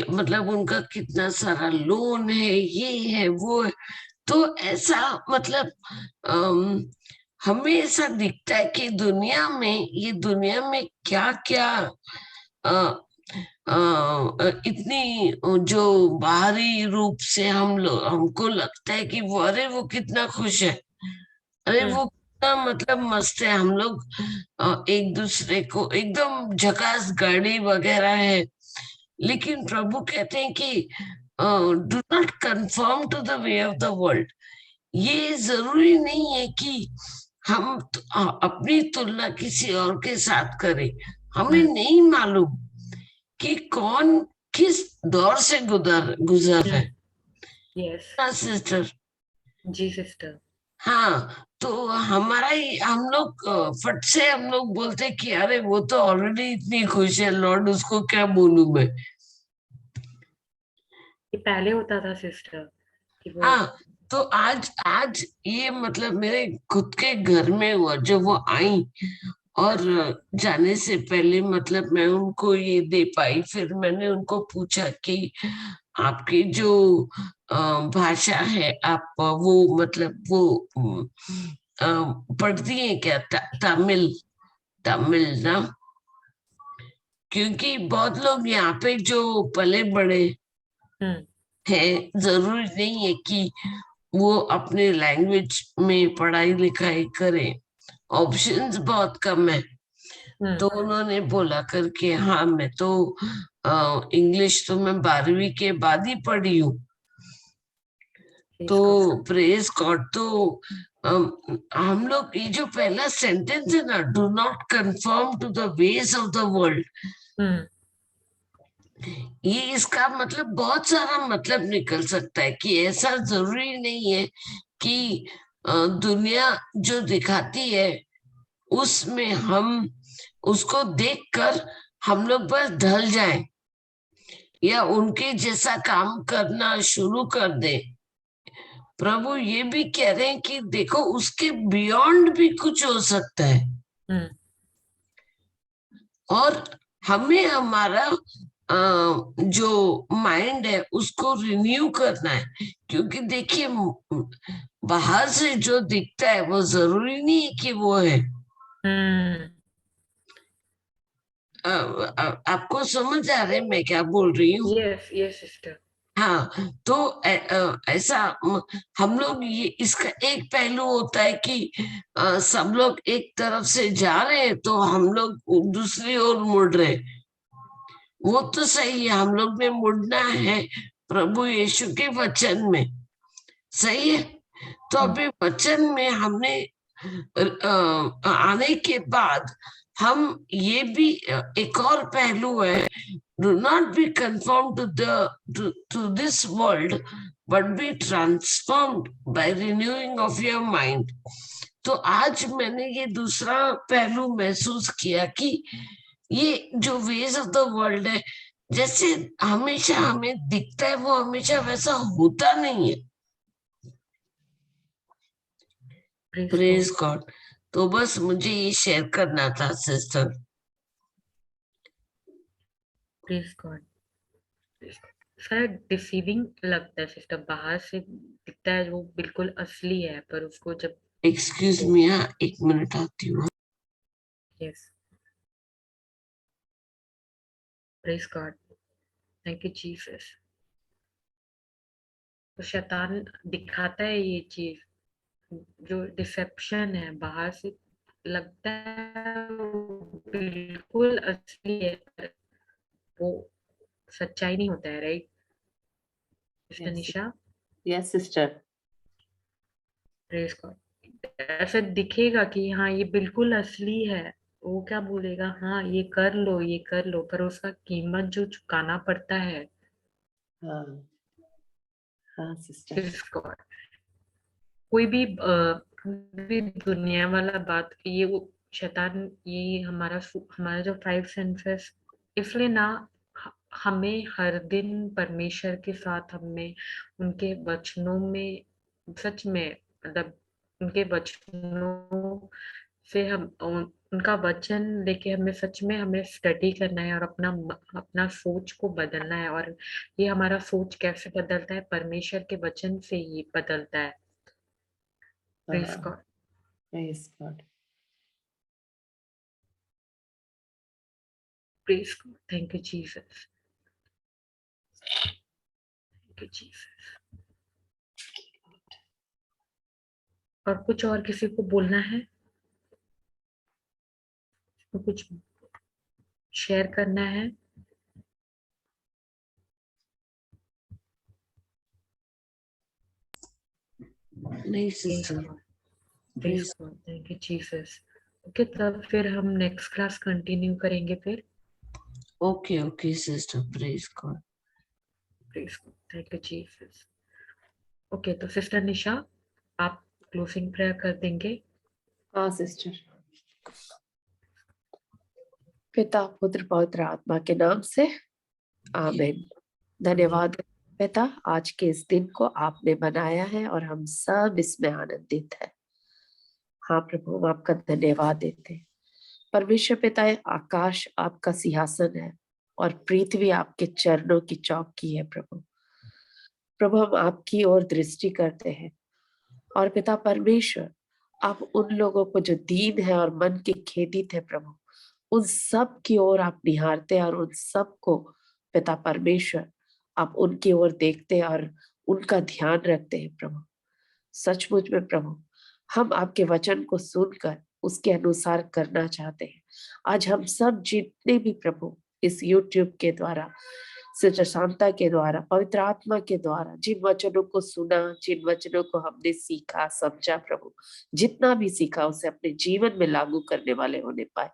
मतलब उनका कितना सारा लोन है, ये है वो है। तो ऐसा मतलब अम, हमें ऐसा दिखता है कि दुनिया में, ये दुनिया में क्या क्या इतनी जो बाहरी रूप से हम लोग, हमको लगता है कि वो, अरे वो कितना खुश है, अरे वो कितना मतलब मस्त है, हम लोग एक दूसरे को एकदम झकास गाड़ी वगैरह है। लेकिन प्रभु कहते हैं कि do not confirm to the way of the world. ये जरूरी नहीं है कि हम अपनी तुलना किसी और के साथ करें। हमें नहीं मालूम कि कौन किस दौर से गुजर है
यस
ना सिस्टर।
जी सिस्टर।
हाँ, तो हमारा ही हम लोग फट से हम लोग बोलते कि अरे वो तो ऑलरेडी इतनी खुश है, लॉर्ड उसको क्या बोलूं मैं।
ये पहले होता था सिस्टर कि वो
हाँ, तो आज आज ये मतलब मेरे खुद के घर में हुआ, जब वो आई और जाने से पहले मतलब मैं उनको ये दे पाई। फिर मैंने उनको पूछा कि आपकी जो भाषा है, आप वो मतलब वो पढ़ती हैं क्या, तमिल? तमिल ना, क्योंकि बहुत लोग यहाँ पे जो पले बड़े
हम्म
हैं, जरूरी नहीं है कि वो अपने लैंग्वेज में पढ़ाई लिखाई करें, ऑप्शंस बहुत कम है। तो उन्होंने बोला करके, हाँ मैं तो इंग्लिश तो मैं 12वीं के बाद ही पढ़ी हूँ। तो प्रेज गॉड। तो हम लोग ये जो पहला सेंटेंस है ना, do not confirm to the ways of the world, ये इसका मतलब बहुत सारा मतलब निकल सकता है कि ऐसा जरूरी नहीं है कि दुनिया जो दिखाती है उसमें हम उसको देखकर हम लोग बस ढल जाएं या उनके जैसा काम करना शुरू कर दे। प्रभु ये भी कह रहे हैं कि देखो, उसके बियॉन्ड भी कुछ हो सकता है। और हमें हमारा जो माइंड है उसको रिन्यू करना है, क्योंकि देखिए बाहर से जो दिखता है वो जरूरी नहीं है कि वो है। आपको समझ आ रहा है मैं क्या बोल रही हूँ?
Yes yes sister.
हाँ, तो ऐसा हम लोग, ये इसका एक पहलू होता है कि सब लोग एक तरफ से जा रहे हैं तो हम लोग दूसरी ओर मुड़ रहे। वो तो सही है, हम लोग ने मुड़ना है प्रभु यीशु के वचन में, सही है। तो अभी वचन में हमने आने के बाद हम ये भी एक और पहलू है, do not be conformed to this world, but be transformed by renewing of your mind। तो आज मैंने ये दूसरा पहलू महसूस किया कि ये जो वेज ऑफ द वर्ल्ड है, जैसे हमेशा हमें दिखता है वो हमेशा वैसा होता नहीं है। Praise God. तो बस मुझे ये शेयर करना था सिस्टर।
Praise God. शायद डिसीविंग लगता है सिस्टर, बाहर से दिखता है वो बिल्कुल असली है, पर उसको जब
एक्सक्यूज मी, एक मिनट आती हूँ।
Yes praise God, thank you Jesus. तो शैतान दिखाता है ये चीज, जो डिसेप्शन है, बाहर से लगता है वो बिल्कुल असली है, पर वो सच्चाई नहीं होता है, right sister Nisha?
Yes sister.
Praise God. ऐसा दिखेगा कि हाँ ये बिल्कुल असली है, वो क्या बोलेगा, हाँ ये कर लो ये कर लो, पर उसका कीमत जो चुकाना पड़ता है।
हाँ हाँ सिस्टर।
Praise God. कोई भी दुनिया वाला बात, ये वो शैतान ये हमारा जो 5 सेंसेस, इसलिए ना हमें हर दिन परमेश्वर के साथ हमें उनके वचनों में सच में मतलब उनके वचनों से हम उनका वचन लेके हमें सच में हमें स्टडी करना है और अपना सोच को बदलना है। और ये हमारा सोच कैसे बदलता है? परमेश्वर के वचन से ही बदलता है। Praise God.
Praise God.
Praise God. Thank you Jesus. Thank you Jesus. और कुछ और किसी को बोलना है? तो कुछ शेयर करना है?
नहीं sister,
praise God. Thank you Jesus. Okay, तब फिर हम नेक्स्ट क्लास कंटिन्यू करेंगे फिर।
Okay okay sister, praise God.
Praise God. Thank you Jesus. Okay, तो सिस्टर निशा आप क्लोजिंग प्रेयर कर देंगे?
हाँ सिस्टर। पिता पुत्र पवित्र आत्मा के नाम से आमीन। धन्यवाद पिता, आज के इस दिन को आपने बनाया है और हम सब इसमें आनंदित हैं। हाँ प्रभु, हम आपका धन्यवाद देते हैं। परमेश्वर पिता, आकाश आपका सिंहासन है और पृथ्वी आपके चरणों की चौकी है। प्रभु प्रभु हम आपकी ओर दृष्टि करते हैं और पिता परमेश्वर, आप उन लोगों को जो दीन है और मन के खेदित है प्रभु, उन सब की ओर आप निहारते हैं और उन सब को पिता परमेश्वर आप उनकी ओर देखते हैं और उनका ध्यान रखते हैं। प्रभु सचमुच में प्रभु, हम आपके वचन को सुनकर उसके अनुसार करना चाहते हैं। आज हम सब जितने भी प्रभु इस YouTube के द्वारा, सिस्टर शांता के द्वारा, पवित्र आत्मा के द्वारा जिन वचनों को सुना, जिन वचनों को हमने सीखा समझा, प्रभु जितना भी सीखा उसे अपने जीवन में लागू करने वाले होने पाए।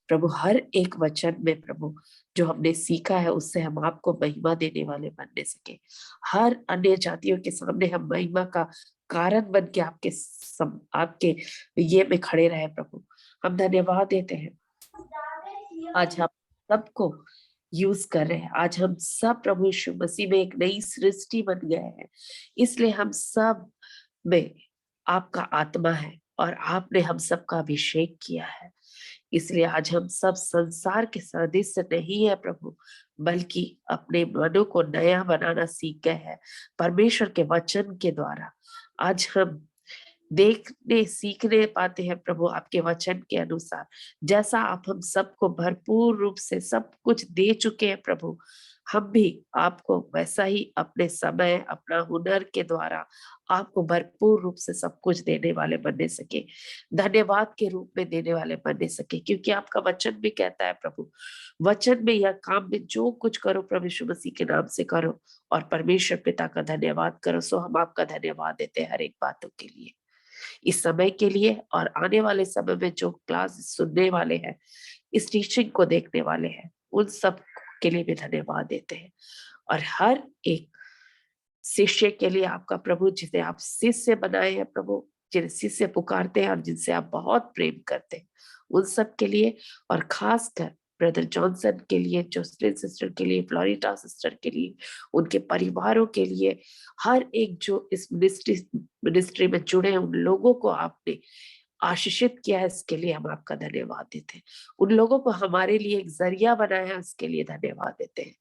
प्रभु हर एक वचन में प्रभु जो हमने सीखा है उससे हम आपको महिमा देने वाले बनने सके। हर अन्य जातियों के सामने हम महिमा का कारण बन के आपके ये में खड़े रहे। प्रभु हम धन्यवाद देते हैं, आज हम सबको यूज कर रहे हैं। आज हम सब प्रभु यीशु मसीह में एक नई सृष्टि बन गए हैं, इसलिए हम सब में आपका आत्मा है और आपने हम सबका अभिषेक किया है। इसलिए आज हम सब संसार के सदृश नहीं है प्रभु, बल्कि अपने मनों को नया बनाना सीख गए हैं परमेश्वर के वचन के द्वारा। आज हम देखने सीखने पाते हैं प्रभु आपके वचन के अनुसार, जैसा आप हम सबको भरपूर रूप से सब कुछ दे चुके हैं प्रभु, हम भी आपको वैसा ही अपने समय, अपना हुनर के द्वारा आपको भरपूर रूप से सब कुछ देने वाले बनने सके, धन्यवाद के रूप में देने वाले बनने सके। क्योंकि आपका वचन भी कहता है प्रभु, वचन में या काम में जो कुछ करो प्रभु यीशु मसीह के नाम से करो और परमेश्वर पिता का धन्यवाद करो। सो हम आपका धन्यवाद देते हैं हर एक बातों के लिए, इस समय के लिए और आने वाले समय में जो क्लास सुनने वाले हैं, इस टीचिंग को देखने वाले हैं, उन सब के लिए भी धन्यवाद देते हैं। और हर एक शिष्य के लिए आपका प्रभु, जिसे आप शिष्य बनाए हैं प्रभु, जिन्हें शिष्य पुकारते हैं और जिनसे आप बहुत प्रेम करते हैं, उन सब के लिए और खासकर ब्रदर जॉनसन के लिए, जोसलिन सिस्टर के लिए, फ्लोरिटा सिस्टर के लिए, उनके परिवारों के लिए, हर एक जो इस मिनिस्ट्री में जुड़े हैं, उन लोगों को आपने आशीषित किया है, इसके लिए हम आपका धन्यवाद देते हैं। उन लोगों को हमारे लिए एक जरिया बनाया है, उसके लिए धन्यवाद देते हैं।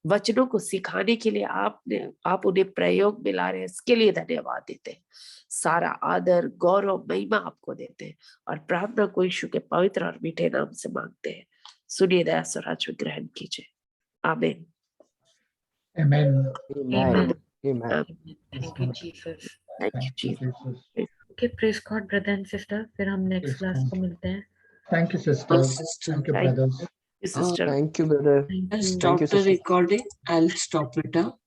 वचनों को सिखाने के लिए आप उन्हें प्रयोग में ला रहे हैं, इसके लिए धन्यवाद देते हैं। सारा आदर गौरव महिमा आपको देते हैं और प्रार्थना को यीशु के पवित्र और मीठे नाम से मांगते हैं। सुनिए दया स्वराज में ग्रहण कीजिए। आमीन।
Amen.
Amen. Amen.
Thank you Jesus.
Thank you,
Thank you,
Jesus.
Jesus.
Okay, praise God brother and sister, फिर हम नेक्स्ट
Yes,
क्लास
thank
को
you.
मिलते हैं।
Thank you, sister.
sister.
Thank you,
Thank
brothers.
you, sister.
Thank you, brother.
Thank
I'll
you.
stop
you,
the
sister.
recording. I'll stop it up.